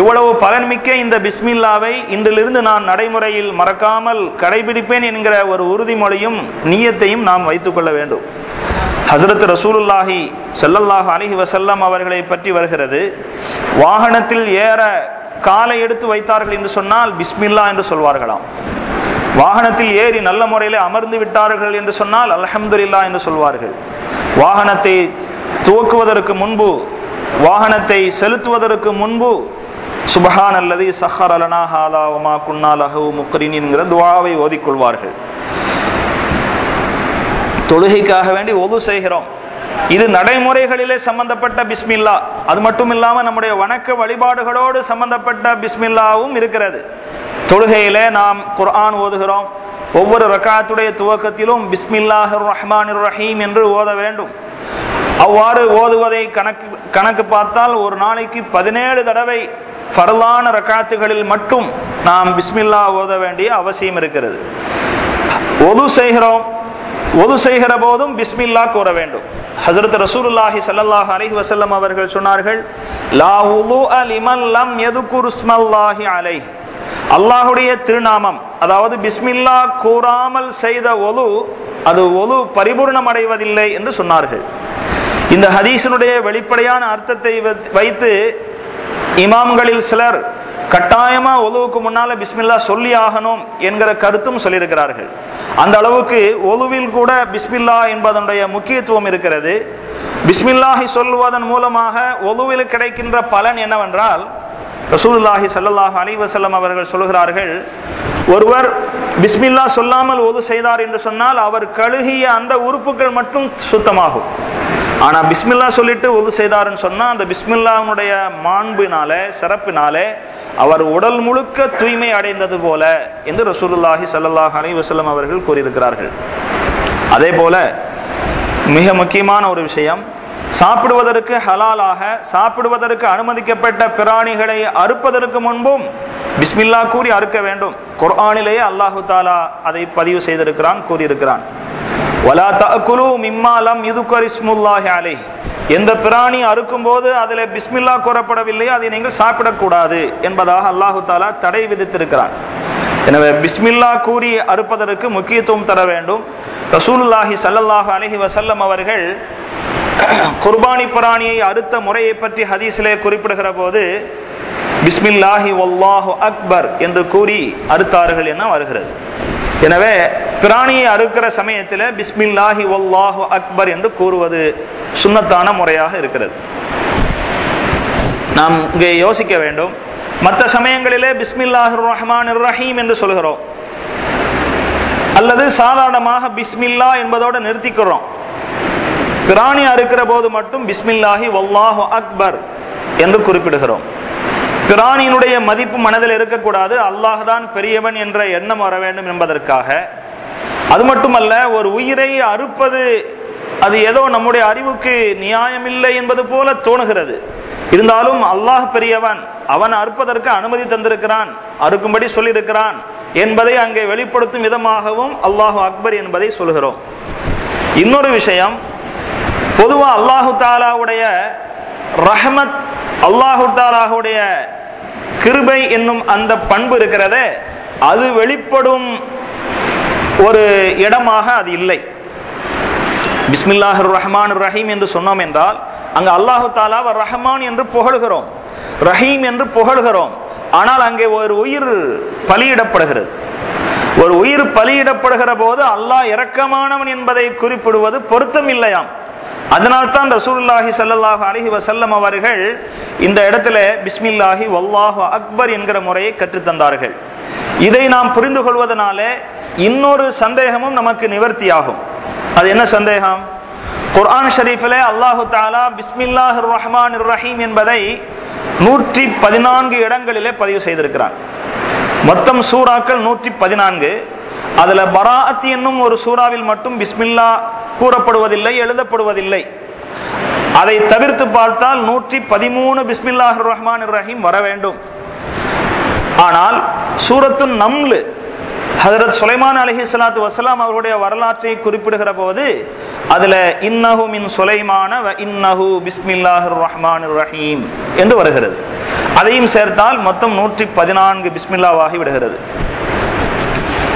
இவ்வளவு பலன்மிக்க இந்த பிஸ்மில்லாவை இன்றிலிருந்து நான் நடைமுறையில் மறக்காமல் கடைபிடிப்பேன் என்கிற ஒரு உறுதிமொழியும் நியத்தையும் நாம் வைத்துக் கொள்ள வேண்டும். ஹஸரத் ரசூலுல்லாஹி ஸல்லல்லாஹு அலைஹி வஸல்லம் அவர்களை பற்றி வருகிறது, வாகனத்தில் ஏற காலை எடுத்து வைத்தார்கள் என்று சொன்னால் பிஸ்மில்லா என்று சொல்வார்களாம். வாகனத்தில் ஏறி நல்ல முறையில் அமர்ந்து விட்டார்கள் என்று சொன்னால் அல்ஹம்துலில்லாஹ் என்று சொல்வார்கள். வாகனத்தை துவக்குவதற்கு முன்பு, வாகனத்தை செலுத்துவதற்கு முன்பு சுப்ஹானல்லதி ஸஹ்ஹர லனா ஹாதா வமா குன்னா லஹு முக்ரினீன் என்கிற துஆவை ஓதிக்கொள்வார்கள். தொழுகைக்காக வேண்டி ஒது செய்கிறோம், இது நடைமுறைகளிலே சம்பந்தப்பட்ட பிஸ்மில்லா. அது மட்டும் இல்லாம நம்முடைய வணக்க வழிபாடுகளோடு சம்பந்தப்பட்ட பிஸ்மில்லாவும் இருக்கிறது. தொழுகையிலே நாம் குர்ஆன் ஓதுகிறோம், ஒவ்வொரு ரக்காத்துடைய துவக்கத்திலும் பிஸ்மில்லாஹிர் ரஹ்மானிர் ரஹீம் என்று ஓத வேண்டும். அவ்வாறு ஓதுவதை கணக்கு பார்த்தால் ஒரு நாளைக்கு 17 தடவை ஃபர்லான ரக்காத்துகளில் மட்டும் நாம் பிஸ்மில்லா ஓத வேண்டிய அவசியம் இருக்கிறது. ஒது செய்கிறோம், ஒது செய்கிற போதும் பிஸ்மில்லா கூற வேண்டும். ஹஸரத் ரசூலுல்லாஹி ஸல்லல்லாஹு அலைஹி வஸல்லம் அவர்கள் சொன்னார்கள், லா வுதுஅ லிமன் லம் யذ்குர் இஸ்மல்லாஹி அலைஹி. அல்லாஹ்வுடைய திருநாமம், அதாவது பிஸ்மில்லா கூறாமல் செய்த ஒது, அது ஒது பரிபூர்ணம் அடைவதில்லை என்று சொன்னார்கள். இந்த ஹதீஸினுடைய வெளிப்படையான அர்த்தத்தை வைத்து இமாம்களில் சிலர் கட்டாயமா ஒலுவுக்கு முன்னால பிஸ்மில்லா சொல்லி ஆகணும் என்கிற கருத்தும் சொல்லியிருக்கிறார்கள். அந்த அளவுக்கு ஒலுவில் கூட பிஸ்மில்லா என்பதனுடைய முக்கியத்துவம் இருக்கிறது. பிஸ்மில்லாஹி சொல்லுவதன் மூலமாக ஒலுவில் கிடைக்கின்ற பலன் என்னவென்றால், ரசூலுல்லாஹி ஸல்லல்லாஹு அலைஹி வஸல்லம் அவர்கள் சொல்கிறார்கள், ஒருவர் பிஸ்மில்லா சொல்லாமல் ஒது செய்தார் என்று சொன்னால் அவர் கழுகிய அந்த உறுப்புகள் மட்டும் சுத்தமாகும். ஆனா பிஸ்மில்லா சொல்லிட்டு ஒது செய்தார்னு சொன்னா அந்த பிஸ்மில்லாவுடைய மாண்பினால சிறப்பினாலே அவர் உடல் முழுக்க தூய்மை அடைந்தது போல என்று ரசூலுல்லாஹி ஸல்லல்லாஹு அலைஹி வஸல்லம் அவர்கள் கூறியிருக்கிறார்கள். அதே போல மிக முக்கியமான ஒரு விஷயம், சாப்பிடுவதற்கு ஹலாலாக சாப்பிடுவதற்கு அனுமதிக்கப்பட்ட பிராணிகளை அறுப்பதற்கு முன்பும் பிஸ்மில்லா கூறி அறுக்க வேண்டும். குர்ஆனிலேயே அல்லாஹு தாலா அதை பதிவு செய்திருக்கிறான், கூறியிருக்கிறான். வலா தஅகுலு மிம்மா லம் யுذ்கர் இஸ்முல்லாஹி அலைஹி, எந்த பிராணி அறுக்கும் போது அதில் பிஸ்மில்லா கூறப்படவில்லை அதை நீங்கள் சாப்பிடக்கூடாது என்பதாக அல்லாஹு தாலா தடை விதித்திருக்கிறான். எனவே பிஸ்மில்லா கூறி அறுப்பதற்கு முக்கியத்துவம் தர வேண்டும். ரசூலுல்லாஹி ஸல்லல்லாஹு அலைஹி வஸல்லம் அவர்கள் குர்பானி பிராணியை அறுத்த முறையை பற்றி ஹதீஸிலே குறிப்பிடுகிற போது பிஸ்மில்லாஹி வல்லாஹு அக்பர் என்று கூறி அறுத்தார்கள் என வருகிறது. எனவே பிராணியை அறுக்கிற சமயத்தில் பிஸ்மில்லாஹி வல்லாஹு அக்பர் என்று கூறுவது சுன்னத்தான முறையாக இருக்கிறது. நாம் இங்கே யோசிக்க வேண்டும், மற்ற சமயங்களிலே பிஸ்மில்லாஹிர் ரஹ்மானிர் ரஹீம் என்று சொல்கிறோம், அல்லது சாதாரணமாக பிஸ்மில்லா என்பதோடு நிறுத்திக்கிறோம். பிராணி அறுக்கிற போது மட்டும் பிஸ்மில்லாஹி வல்லாஹு அக்பர் என்று குறிப்பிடுகிறோம். பிராணியினுடைய மதிப்பு மனதில் இருக்கக்கூடாது, அல்லாஹ் தான் பெரியவன் என்ற எண்ணம் வர வேண்டும் என்பதற்காக. அது மட்டுமல்ல, ஒரு உயிரை அறுப்பது அது ஏதோ நம்முடைய அறிவுக்கு நியாயமில்லை என்பது போல தோணுகிறது. இருந்தாலும் அல்லாஹ் பெரியவன், அவன் அறுப்பதற்கு அனுமதி தந்திருக்கிறான், அறுக்கும்படி சொல்லியிருக்கிறான் என்பதை அங்கே வெளிப்படுத்தும் விதமாகவும் அல்லாஹு அக்பர் என்பதை சொல்கிறோம். இன்னொரு விஷயம், பொதுவா அல்லாஹு தாலாவுடைய ரஹ்மத், அல்லாஹு தாலாவுடைய கிருபை என்னும் அந்த பண்பு இருக்கிறதே, அது வெளிப்படும் ஒரு இடமாக அது இல்லை. பிஸ்மில்லாஹிர் ரஹ்மானிர் ரஹீம் என்று சொன்னோம் என்றால் அங்கு அல்லாஹு தாலாவை ரஹ்மான் என்று புகழ்கிறோம், ரஹீம் என்று புகழ்கிறோம். ஆனால் அங்கே ஒரு உயிர் பலியிடப்படுகிறது. ஒரு உயிர் பலியிடப்படுகிற போது அல்லாஹ் இரக்கமானவன் என்பதை குறிப்பிடுவது பொருத்தம் இல்லையாம். அதனால்தான் ரசூலுல்லாஹி ஸல்லல்லாஹு அலைஹி வஸல்லம் அவர்கள் இந்த இடத்துல பிஸ்மில்லாஹி வல்லாஹு அக்பர் என்கிற முறையை கற்றுத்தந்தார்கள். இதை நாம் புரிந்து கொள்வதனாலே இன்னொரு சந்தேகமும் நமக்கு நிவர்த்தியாகும். அது என்ன சந்தேகம்? குர்ஆன் ஷரீஃபிலே அல்லாஹு தஆலா பிஸ்மில்லாஹிர் ரஹ்மானிர் ரஹீம் என்பதை 114 இடங்களிலே பதிவு செய்திருக்கிறான். மொத்தம் சூறாக்கள் 114. அதுல பராஅத் என்னும் ஒரு சூறாவில் மட்டும் பிஸ்மில்லா கூறப்படுவதில்லை, எழுதப்படுவதில்லை. அதை தவிர்த்து பார்த்தால் 113 பிஸ்மில்லாஹிர் ரஹ்மானிர் ரஹீம் வர வேண்டும். ஆனால் சூரத்து நம்ல், ஹஜ்ரத் சுலைமான் அலைஹிஸ்ஸலாத்து வஸ்ஸலாம் அவருடைய வரலாற்றை குறிப்பிடுகிற போது அதுல இன்னஹு மின் சுலைமான வ இன்னஹு பிஸ்மில்லாஹிர் ரஹ்மானிர் ரஹீம் என்று வருகிறது. அதையும் சேர்த்தால் மொத்தம் 114 பிஸ்மில்லாவாகி விடுகிறது.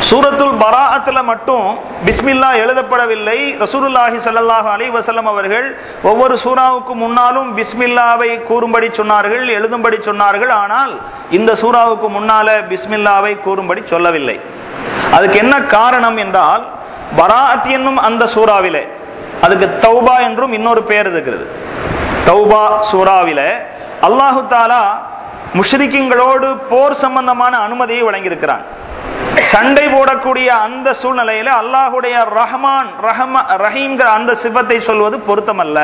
சூரத்துல் பராஅத்ல மட்டும் பிஸ்மில்லா எழுதப்படவில்லை. ரசூலுல்லாஹி ஸல்லல்லாஹு அலைஹி வஸல்லம் அவர்கள் ஒவ்வொரு சூறாவுக்கு முன்னாலும் பிஸ்மில்லாவை கூறும்படி சொன்னார்கள், எழுதும்படி சொன்னார்கள். ஆனால் இந்த சூறாவுக்கு முன்னால பிஸ்மில்லாவை கூறும்படி சொல்லவில்லை. அதுக்கு என்ன காரணம் என்றால், பராஅத் என்னும் அந்த சூறாவிலே, அதுக்கு தௌபா என்றும் இன்னொரு பெயர் இருக்கிறது. தௌபா சூறாவிலே அல்லாஹு தாலா முஷ்ரிக்கீங்களோடு போர் சம்பந்தமான அனுமதியை வழங்கியிருக்கிறான். சண்டை போடக்கூடிய அந்த சூழ்நிலையில அல்லாஹுடைய ரஹ்மான் ரஹீம்ங்கிற அந்த சிஃபத்தை சொல்வது பொருத்தமல்ல.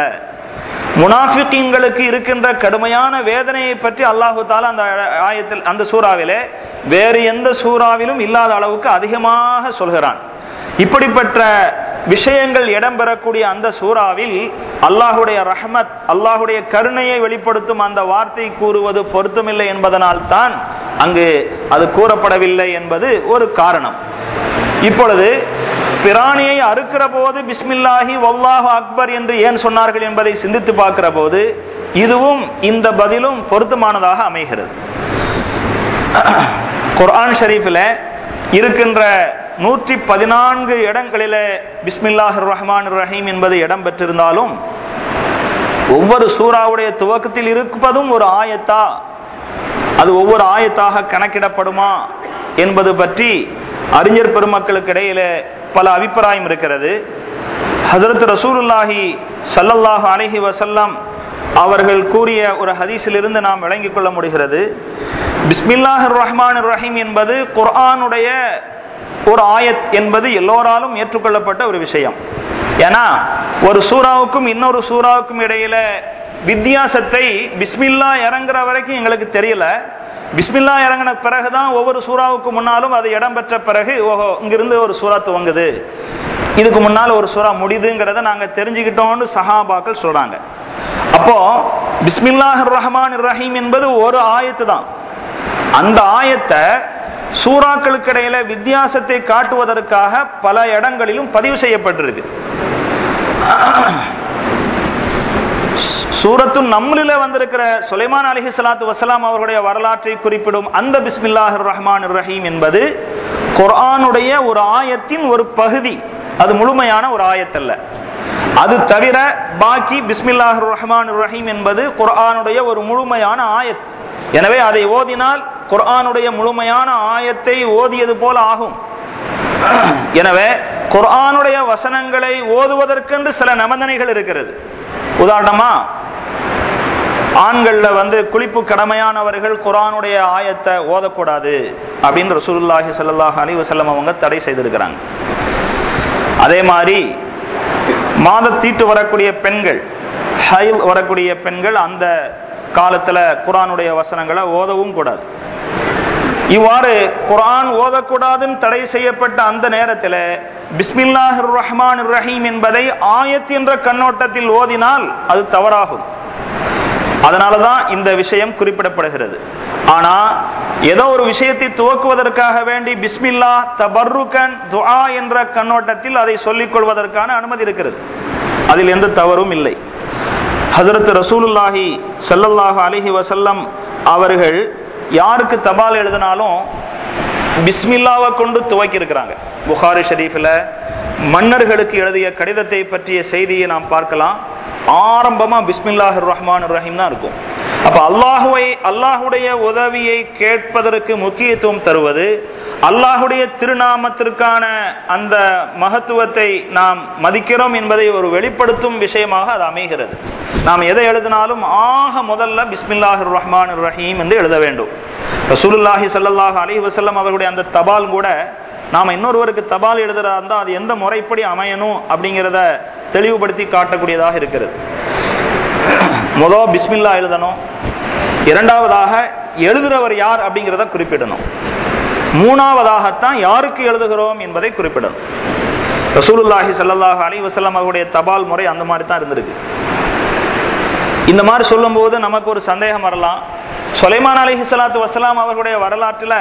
முனாஃபிகீன்களுக்கு இருக்கின்ற கடுமையான வேதனையை பற்றி அல்லாஹு தாலா அந்த ஆயத்தில், அந்த சூறாவிலே வேறு எந்த சூறாவிலும் இல்லாத அளவுக்கு அதிகமாக சொல்கிறான். இப்படிப்பட்ட விஷயங்கள் இடம்பெறக்கூடிய அந்த சூறாவில் அல்லாஹுடைய ரஹ்மத், அல்லாஹுடைய கருணையை வெளிப்படுத்தும் அந்த வார்த்தை கூறுவது பொருத்தமில்லை என்பதனால் தான் அங்கு அது கூறப்படவில்லை என்பது ஒரு காரணம். இப்பொழுது பிராணியை அறுக்கிற போது பிஸ்மில்லாஹி வல்லாஹு அக்பர் என்று ஏன் சொன்னார்கள் என்பதை சிந்தித்து பார்க்கிற போது இதுவும் இந்த பதிலும் பொருத்தமானதாக அமைகிறது. குர்ஆன் ஷரீஃபில் இருக்கின்ற 114 இடங்களிலே பிஸ்மில்லாஹிர் ரஹ்மானிர் ரஹீம் என்பது இடம் பெற்றிருந்தாலும் ஒவ்வொரு சூறாவுடைய துவக்கத்தில் இருப்பதும் ஒரு ஆயத்தா அது ஒவ்வொரு ஆயத்தாக கணக்கிடப்படுமா என்பது பற்றி அறிஞர் பெருமக்களுக்கு இடையில பல அபிப்பிராயம் இருக்கிறது. ஹஜ்ரத் ரசூலுல்லாஹி ஸல்லல்லாஹு அலைஹி வஸல்லம் அவர்கள் கூறிய ஒரு ஹதீஸிலிருந்து நாம் விளங்கிக் கொள்ள முடிகிறது. பிஸ்மில்லாஹிர் ரஹ்மானிர் ரஹீம் என்பது குர்ஆனுடைய ஒரு ஆயத் என்பது எல்லோராலும் ஏற்றுக்கொள்ளப்பட்ட ஒரு விஷயம். ஏன்னா ஒரு சூறாவுக்கும் இன்னொரு சூறாவுக்கும் இடையில வித்தியாசத்தை பிஸ்மில்லா இறங்குற வரைக்கும் எங்களுக்கு தெரியல. பிஸ்மில்லா இறங்கின பிறகுதான் ஒவ்வொரு சூறாவுக்கு முன்னாலும் அது இடம்பெற்ற பிறகு ஓஹோ இங்கிருந்து ஒரு சூறா துவங்குது, இதுக்கு முன்னால் ஒரு சூறா முடியுதுங்கிறத நாங்கள் தெரிஞ்சுக்கிட்டோம்னு சஹாபாக்கள் சொல்றாங்க. அப்போ பிஸ்மில்லாஹிர் ரஹ்மானிர் ரஹீம் என்பது ஒரு ஆயத்து தான். அந்த ஆயத்தை சூறாக்களுக்கு இடையில வித்தியாசத்தை காட்டுவதற்காக பல இடங்களிலும் பதிவு செய்யப்பட்டிருக்கு. சூரத்து நம்லில வந்திருக்கிற சுலைமான் அலைஹிஸ்ஸலாத்து வஸ்ஸலாம் அவர்களுடைய வரலாற்றை குறிப்பிடும் அந்த பிஸ்மில்லாஹிர் ரஹ்மானிர் ரஹீம் என்பது குர்ஆனுடைய ஒரு ஆயத்தின் ஒரு பகுதி, அது முழுமையான ஒரு ஆயத்தல்ல. அது தவிர பாக்கி பிஸ்மில்லாஹிர் ரஹ்மானிர் ரஹீம் என்பது குர்ஆனுடைய ஒரு முழுமையான ஆயத். எனவே அதை ஓதினால் குர்ஆனுடைய முழுமையான ஆயத்தை ஓதியது போல ஆகும். எனவே குர்ஆனுடைய வசனங்களை ஓதுவதற்கென்று சில நிபந்தனைகள் இருக்கிறது. உதாரணமா ஆண்கள்ல குளிப்பு கடமையானவர்கள் குர்ஆனுடைய ஆயத்தை ஓதக்கூடாது அப்படின்னு ரசூலுல்லாஹி ஸல்லல்லாஹு அலைஹி வஸல்லம் அவங்க தடை செய்திருக்கிறாங்க. அதே மாதிரி மாதத்தீட்டு வரக்கூடிய பெண்கள், ஹைல் வரக்கூடிய பெண்கள் அந்த காலத்துல குர்ஆனுடைய வசனங்களை ஓதவும் கூடாது. இவ்வாறு குர்ஆன் ஓதக்கூடாதுன்னு தடை செய்யப்பட்ட அந்த நேரத்தில் பிஸ்மில்லாஹிர் ரஹ்மானிர் ரஹீம் என்பதை ஆயத் என்ற கண்ணோட்டத்தில் ஓதினால் அது தவறாகும். அதனாலதான் இந்த விஷயம் குறிப்பிடப்படுகிறது. ஆனா ஏதோ ஒரு விஷயத்தை துவக்குவதற்காக வேண்டி பிஸ்மில்லா தபர்ருகன் துஆ என்ற கண்ணோட்டத்தில் அதை சொல்லிக் கொள்வதற்கான அனுமதி இருக்கிறது. அதில் எந்த தவறும் இல்லை. ஹஜ்ரத் ரசூலுல்லாஹி ஸல்லல்லாஹு அலைஹி வஸல்லம் அவர்கள் யாருக்கு தபால் எழுதினாலும் பிஸ்மில்லாவை கொண்டு துவக்கி இருக்கிறாங்க. புகாரி ஷரீஃபில் மன்னர்களுக்கு எழுதிய கடிதத்தை பற்றிய செய்தியை நாம் பார்க்கலாம். ஆரம்பமா பிஸ்மில்லாஹிர் ரஹ்மானிர் ரஹீம் தான் இருக்கும். அப்ப அல்லாஹுடைய உதவியை கேட்பதற்கு முக்கியத்துவம் தருவது, அல்லாஹுடைய திருநாமத்திற்கான அந்த மகத்துவத்தை நாம் மதிக்கிறோம் என்பதை ஒரு வெளிப்படுத்தும் விஷயமாக அது அமைகிறது. நாம் எதை எழுதினாலும் ஆக முதல்ல பிஸ்மில்லாஹிர் ரஹ்மானிர் ரஹீம் என்று எழுத வேண்டும். ரசூலுல்லாஹி ஸல்லல்லாஹு அலைஹி வஸல்லம் அவர்களுடைய அந்த தபால் கூட நாம இன்னொருவருக்கு தபால் எழுதுறதா இருந்தால் அது எந்த முறைப்படி அமையணும் அப்படிங்கிறத தெளிவுபடுத்தி காட்டக்கூடியதாக இருக்கிறது. முதல் பிஸ்மில்லா எழுதணும், இரண்டாவதாக எழுதுறவர் யார் அப்படிங்கிறத குறிப்பிடணும், மூணாவதாகத்தான் யாருக்கு எழுதுகிறோம் என்பதை குறிப்பிடணும். ரசூலுல்லாஹி ஸல்லல்லாஹு அலைஹி வஸல்லம் அவருடைய தபால் முறை அந்த மாதிரி தான் இருந்திருக்கு. இந்த மாதிரி சொல்லும் போது நமக்கு ஒரு சந்தேகம் வரலாம். சுலைமான் அலைஹிஸ்ஸலாத்து வஸ்ஸலாம் அவர்களுடைய வரலாற்றில்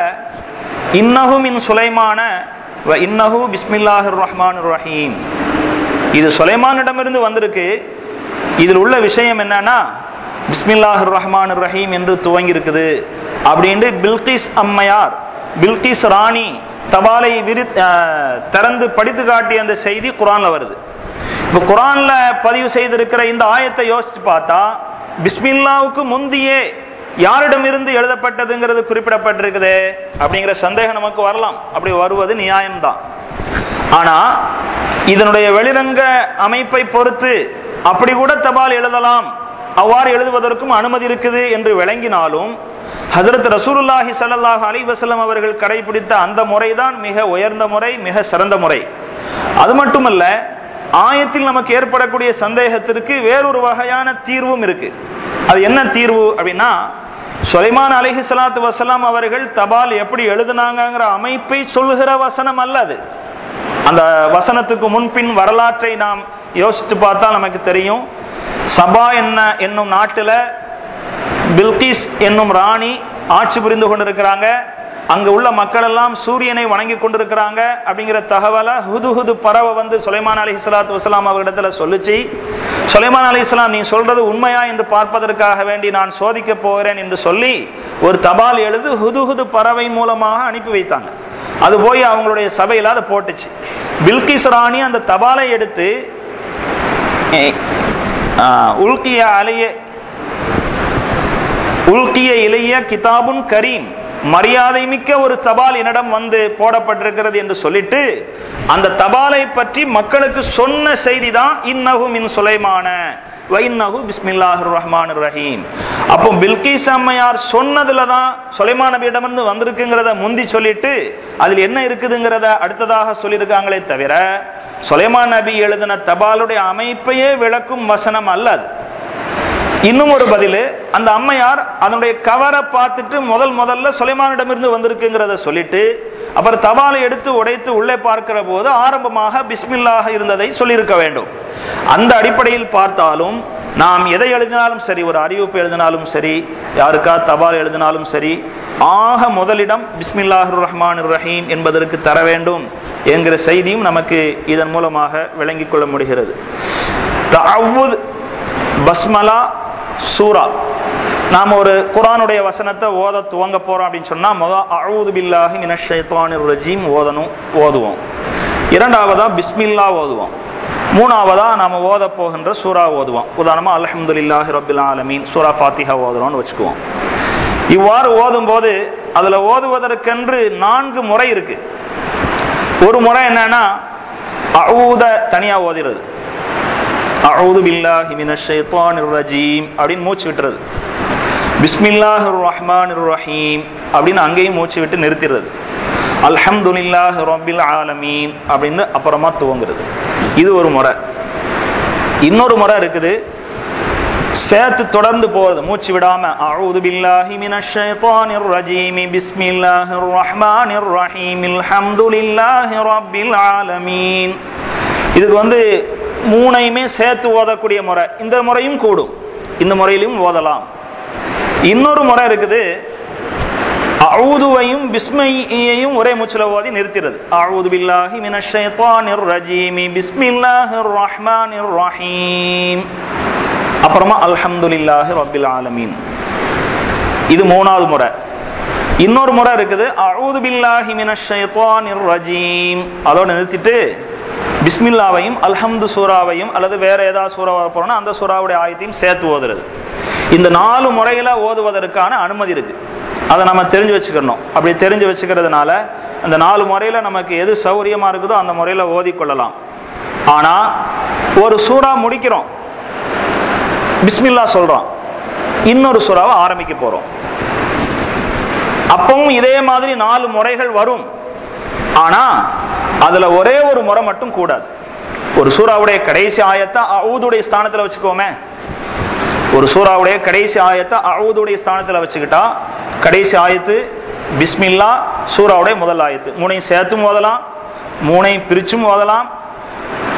இன்னஹு மின் சுலைமான வ இன்னஹு பிஸ்மில்லாஹிர் ரஹ்மானிர் ரஹீம், இது சுலைமானிடமிருந்து வந்திருக்கு. இதில் உள்ள விஷயம் என்னன்னா பிஸ்மில்லாஹிர் ரஹ்மானிர் ரஹீம் என்று துவங்கி இருக்குது அப்படின்ட்டு பில்கிஸ் அம்மையார், பில்கிஸ் ராணி தபாலை திறந்து படித்து காட்டிய அந்த செய்தி குர்ஆன்ல வருது. இப்போ குர்ஆன்ல பதிவு செய்திருக்கிற இந்த ஆயத்தை யோசிச்சு பார்த்தா பிஸ்மில்லாவுக்கு முந்தியே யாரிடமிருந்து எழுதப்பட்டதுங்கிறது குறிப்பிடப்பட்டிருக்குது அப்படிங்கிற சந்தேகம் நமக்கு வரலாம். அப்படி வருவது நியாயம்தான். ஆனா இதனுடைய வெளிரங்க அமைப்பை பொறுத்து அப்படி கூட தபால் எழுதலாம், அவ்வாறு எழுதுவதற்கும் அனுமதி இருக்குது என்று விளங்கினாலும் ஹஜ்ரத் ரசூலுல்லாஹி ஸல்லல்லாஹு அலைஹி வஸல்லம் அவர்கள் கடைபிடித்த அந்த முறைதான் மிக உயர்ந்த முறை, மிக சிறந்த முறை. அது மட்டுமல்ல, ஆயத்தில் நமக்கு ஏற்படக்கூடிய சந்தேகத்திற்கு வேறொரு வகையான தீர்வும் இருக்கு. அது என்ன தீர்வு அப்படின்னா, சுலைமான் அலைஹிஸ்ஸலாத்து வஸ்ஸலாம் அவர்கள் தபால் எப்படி எழுதினாங்கிற அமைப்பை சொல்லுகிற வசனம் அல்ல அது. அந்த வசனத்துக்கு முன்பின் வரலாற்றை நாம் யோசித்து பார்த்தா நமக்கு தெரியும். சபா என்னும் நாட்டில் பில்கிஸ் என்னும் ராணி ஆட்சி புரிந்து கொண்டிருக்கிறாங்க. அங்கு உள்ள மக்கள் எல்லாம் சூரியனை வணங்கி கொண்டிருக்கிறாங்க அப்படிங்கிற தகவலை ஹுதுஹுது பறவை சுலைமான் அலைஹிஸ்ஸலாத்து வஸ்ஸலாம் அவர்களிடத்துல சொல்லிச்சு. சுலைமான் அலைஹிஸ்ஸலாம், நீ சொல்றது உண்மையா என்று பார்ப்பதற்காக வேண்டி நான் சோதிக்க போகிறேன் என்று சொல்லி ஒரு தபால் எழுது ஹுதுஹுது பறவை மூலமாக அனுப்பி வைத்தாங்க. அது போய் அவங்களுடைய சபையில் அதை போட்டுச்சு. பில்கிஸ் ராணி அந்த தபாலை எடுத்து உல்கிய அலைய உல்கிய இலைய கிதாபுன் கரீம், மரியாதை மிக்க ஒரு தபால் என்னிடம் வந்து போடப்பட்டிருக்கிறது என்று சொல்லிட்டு அந்த தபாலை பற்றி மக்களுக்கு சொன்ன செய்தி தான் இன்னஹு மின் சுலைமான வ இன்னஹு பிஸ்மில்லாஹிர் ரஹ்மானிர் ரஹீம். அப்போ பில்கீஸ் அம்மையார் சொன்னதுல தான் சுலைமான் நபியிடமிருந்து வந்திருக்குங்கிறத முந்தி சொல்லிட்டு அதில் என்ன இருக்குதுங்கிறத அடுத்ததாக சொல்லியிருக்காங்களே தவிர சுலைமான் நபி எழுதின தபாலுடைய அமைப்பையே விளக்கும் வசனம் அல்ல அது. இன்னும் ஒரு பதில், அந்த அம்மையார் அதனுடைய கவரை பார்த்துட்டு முதல்ல சுலைமானிடமிருந்து வந்திருக்குங்கிறத சொல்லிட்டு அப்புறம் தபாலை எடுத்து உடைத்து உள்ளே பார்க்கிற போது ஆரம்பமாக பிஸ்மில்லாஹ் இருந்ததை சொல்லியிருக்க வேண்டும். அந்த அடிப்படையில் பார்த்தாலும் நாம் எதை எழுதினாலும் சரி, ஒரு அறிவிப்பு எழுதினாலும் சரி, யாருக்கா தபால் எழுதினாலும் சரி, ஆக முதலிடம் பிஸ்மில்லாஹிர் ரஹ்மானிர் ரஹீம் என்பதற்கு தர வேண்டும் என்கிற செய்தியும் நமக்கு இதன் மூலமாக விளங்கிக் கொள்ள முடிகிறது. தஅவ்வுத், பஸ்மலா, சூரா, நாம் ஒரு குர்ஆனுடைய வசனத்தை ஓத துவங்க போறோம் அப்படின்னு சொன்னா அஊது பில்லாஹி மினஷ் ஷைத்தானிர் ரஜீம் ஓதுவோம். இரண்டாவதா பிஸ்மில்லா ஓதுவோம். மூணாவதா நாம ஓத போகின்ற சூரா ஓதுவோம். உதாரணமா அல்ஹம்துலில்லாஹி ரப்பில் ஆலமீன், சூரா ஃபாத்திஹா ஓதுறோம்னு வச்சுக்குவோம். இவ்வாறு ஓதும் போது அதுல ஓதுவதற்கென்று 4 முறை இருக்கு. ஒரு முறை என்னன்னா அஊத தனியா ஓதுறது, அஊது பில்லாஹி மினஷ் ஷைத்தானிர் ரஜீம் அப்படின்னு மூச்சு விட்டுறது, பிஸ்மில்லாஹிர் ரஹ்மானிர் ரஹீம் அப்படின்னு அங்கேயும் மூச்சு விட்டு நிறுத்திடுறது, அல்ஹம்துலில்லாஹி ரப்பில் ஆலமீன் அப்படின்னு அப்புறமா துவங்குறது. இது ஒரு முறை. இன்னொரு முறை இருக்குது, சேர்த்து தொடர்ந்து போறது, மூச்சு விடாம அஊது பில்லாஹி மினஷ் ஷைத்தானிர் ரஜீம் பிஸ்மில்லாஹிர் ரஹ்மானிர் ரஹீம் அல்ஹம்துலில்லாஹி ரப்பில் ஆலமீன். இதுக்கு வந்து 3ஐயுமே சேர்த்து ஓதக்கூடிய முறை. இந்த முறையும் கூடும், இந்த முறையிலும் ஓதலாம். இன்னொரு முறை இருக்குது, அஊதுவையும் பிஸ்மியையும் ஒரே மூச்சுல ஓதி நிறுத்திறது. அஊது பில்லாஹி மினஷ் ஷைத்தானிர் ரஜீம் பிஸ்மில்லாஹிர் ரஹ்மானிர் ரஹீம் அப்புறமா அல்ஹம்துலில்லாஹி ரப்பில் ஆலமீன். இது 3வது முறை. இன்னொரு முறை இருக்குது, அஊது பில்லாஹி மினஷ் ஷைத்தானிர் ரஜீம் அதோட நிறுத்திட்டு பிஸ்மில்லாவையும் அல்ஹம்து சூராவையும் அல்லது வேற ஏதாவது சூறா போறோம்னா அந்த சூறாவுடைய ஆயத்தையும் சேர்த்து ஓதுறது. இந்த 4 முறையில ஓதுவதற்கான அனுமதி இருக்கு. அதை நம்ம தெரிஞ்சு வச்சுக்கணும். அப்படி தெரிஞ்சு வச்சுக்கிறதுனால அந்த 4 முறையில நமக்கு எது சௌரியமா இருக்குதோ அந்த முறையில ஓதிக்கொள்ளலாம். ஆனா ஒரு சூறா முடிக்கிறோம், பிஸ்மில்லா சொல்றோம், இன்னொரு சூறாவை ஆரம்பிக்க போறோம், அப்பவும் இதே மாதிரி 4 முறைகள் வரும். ஆனா அதுல ஒரே ஒரு முறை மட்டும் கூடாது. ஒரு சூறாவுடைய கடைசி ஆயத்தை அஊதுடைய ஸ்தானத்துல வச்சுக்கோமே, ஒரு சூறாவுடைய கடைசி ஆயத்தை அஊதுடைய ஸ்தானத்துல வச்சுக்கிட்டா கடைசி ஆயத்து பிஸ்மில்லா, சூறாவுடைய முதல் ஆயத்து, 3ஐயும் சேர்த்தும் ஓதலாம், 3ஐயும் பிரிச்சும் ஓதலாம்.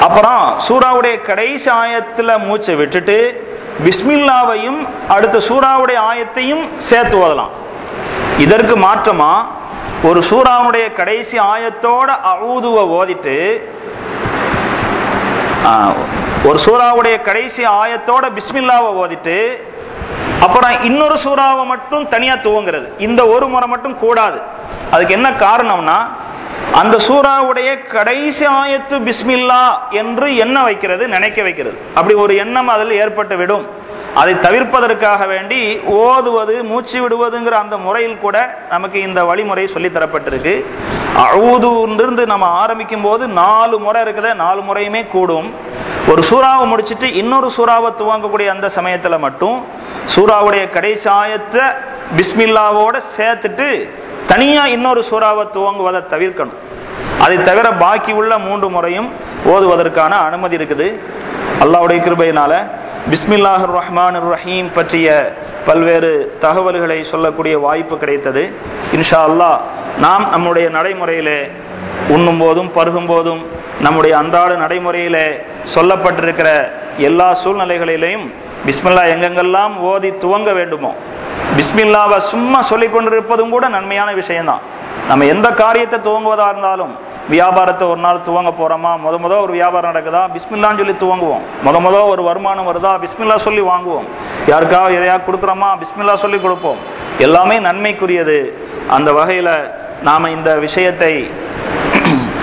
அப்புறம் சூறாவுடைய கடைசி ஆயத்துல மூச்சை விட்டுட்டு பிஸ்மில்லாவையும் அடுத்த சூறாவுடைய ஆயத்தையும் சேர்த்து ஓதலாம். இதற்கு மாற்றமா ஒரு சூறாவுடைய கடைசி ஆயத்தோட அஊதுவை ஓதிட்டு, ஒரு சூறாவுடைய கடைசி ஆயத்தோட பிஸ்மில்லாவை ஓதிட்டு அப்புறம் இன்னொரு சூறாவை மட்டும் தனியா துவங்கிறது, இந்த ஒரு முறை மட்டும் கூடாது. அதுக்கு என்ன காரணம்னா அந்த சூறாவுடைய கடைசி ஆயத்து பிஸ்மில்லா என்று எண்ண வைக்கிறது, நினைக்க வைக்கிறது. அப்படி ஒரு எண்ணம் அதில் ஏற்பட்டு விடும். அதை தவிர்ப்பதற்காக வேண்டி ஓதுவது, மூச்சு விடுவதுங்கிற அந்த முறையில் கூட நமக்கு இந்த வழிமுறை சொல்லி தரப்பட்டிருக்கு. அஊதுன்றிருந்து நம்ம ஆரம்பிக்கும் போது 4 முறை இருக்குது, 4 முறையுமே கூடும். ஒரு சூறாவை முடிச்சுட்டு இன்னொரு சூறாவை துவங்கக்கூடிய அந்த சமயத்துல மட்டும் சூறாவுடைய கடைசி ஆயத்தை பிஸ்மில்லாவோட சேர்த்துட்டு தனியா இன்னொரு சூறாவை துவங்குவதை தவிர்க்கணும். அதை தவிர பாக்கி உள்ள 3 முறையும் ஓதுவதற்கான அனுமதி இருக்குது. அல்லாஹ்வுடைய கிருபையினால பிஸ்மில்லாஹிர் ரஹ்மானிர் ரஹீம் பற்றிய பல்வேறு தகவல்களை சொல்லக்கூடிய வாய்ப்பு கிடைத்தது. இன்ஷா அல்லாஹ் நாம் நம்முடைய நடைமுறையிலே உண்ணும் போதும் பருகும் போதும் நம்முடைய அன்றாட நடைமுறையிலே சொல்லப்பட்டிருக்கிற எல்லா சூழ்நிலைகளிலேயும் பிஸ்மில்லா எங்கெங்கெல்லாம் ஓதி துவங்க வேண்டுமோ, பிஸ்மில்லாவை சும்மா சொல்லிக் கொண்டிருப்பதும் கூட நன்மையான விஷயம்தான். நம்ம எந்த காரியத்தை துவங்குவதா இருந்தாலும், வியாபாரத்தை ஒரு நாள் துவங்க போறோமா, முத ஒரு வியாபாரம் நடக்குதா, பிஸ்மில்லான்னு சொல்லி துவங்குவோம். முத ஒரு வருமானம் வருதா, பிஸ்மில்லா சொல்லி வாங்குவோம். யாருக்காவது எதையா கொடுக்குறோமா, பிஸ்மில்லா சொல்லி கொடுப்போம். எல்லாமே நன்மைக்குரியது. அந்த வகையில நாம இந்த விஷயத்தை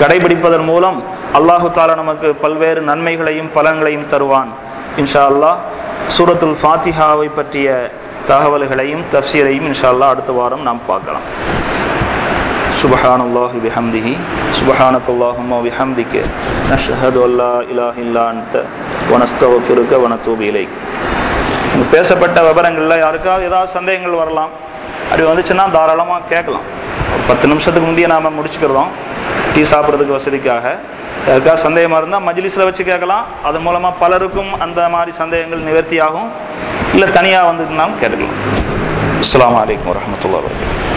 கடைபிடிப்பதன் மூலம் அல்லாஹு தாலா நமக்கு பல்வேறு நன்மைகளையும் பலன்களையும் தருவான். இன்ஷா அல்லாஹ் சூரத்துல் ஃபாத்திஹாவை பற்றிய தகவல்களையும் தஃப்சீரையும் இன்ஷா அல்லாஹ் அடுத்த வாரம் நாம் பார்க்கலாம். சுப்ஹானல்லாஹி பிஹம்திஹி சுப்ஹானக்கல்லாஹும்ம பிஹம்திக நஷ்ஹது அல்லா இலாஹ இல்லா அன்த வ நஸ்தக்ஃபிருக வ நதூபு இலைக். பேசப்பட்ட விவரங்களில் யாருக்காவது ஏதாவது சந்தேகங்கள் வரலாம். அப்படி வந்துச்சுன்னா தாராளமாக கேட்கலாம். ஒரு 10 நிமிஷத்துக்கு முந்தைய நாம் முடிச்சுக்கிறோம் டீ சாப்பிட்றதுக்கு வசதிக்காக. யாருக்காவது சந்தேகமாக இருந்தால் மஜ்லிஸில் வச்சு கேட்கலாம். அது மூலமாக பலருக்கும் அந்த மாதிரி சந்தேகங்கள் நிவர்த்தியாகும். இல்லை தனியாக வந்துட்டு நாம் கேட்டுக்கலாம். அஸ்ஸலாமு அலைக்கும் வரஹ்மத்துல்லாஹி வபரகாத்துஹு.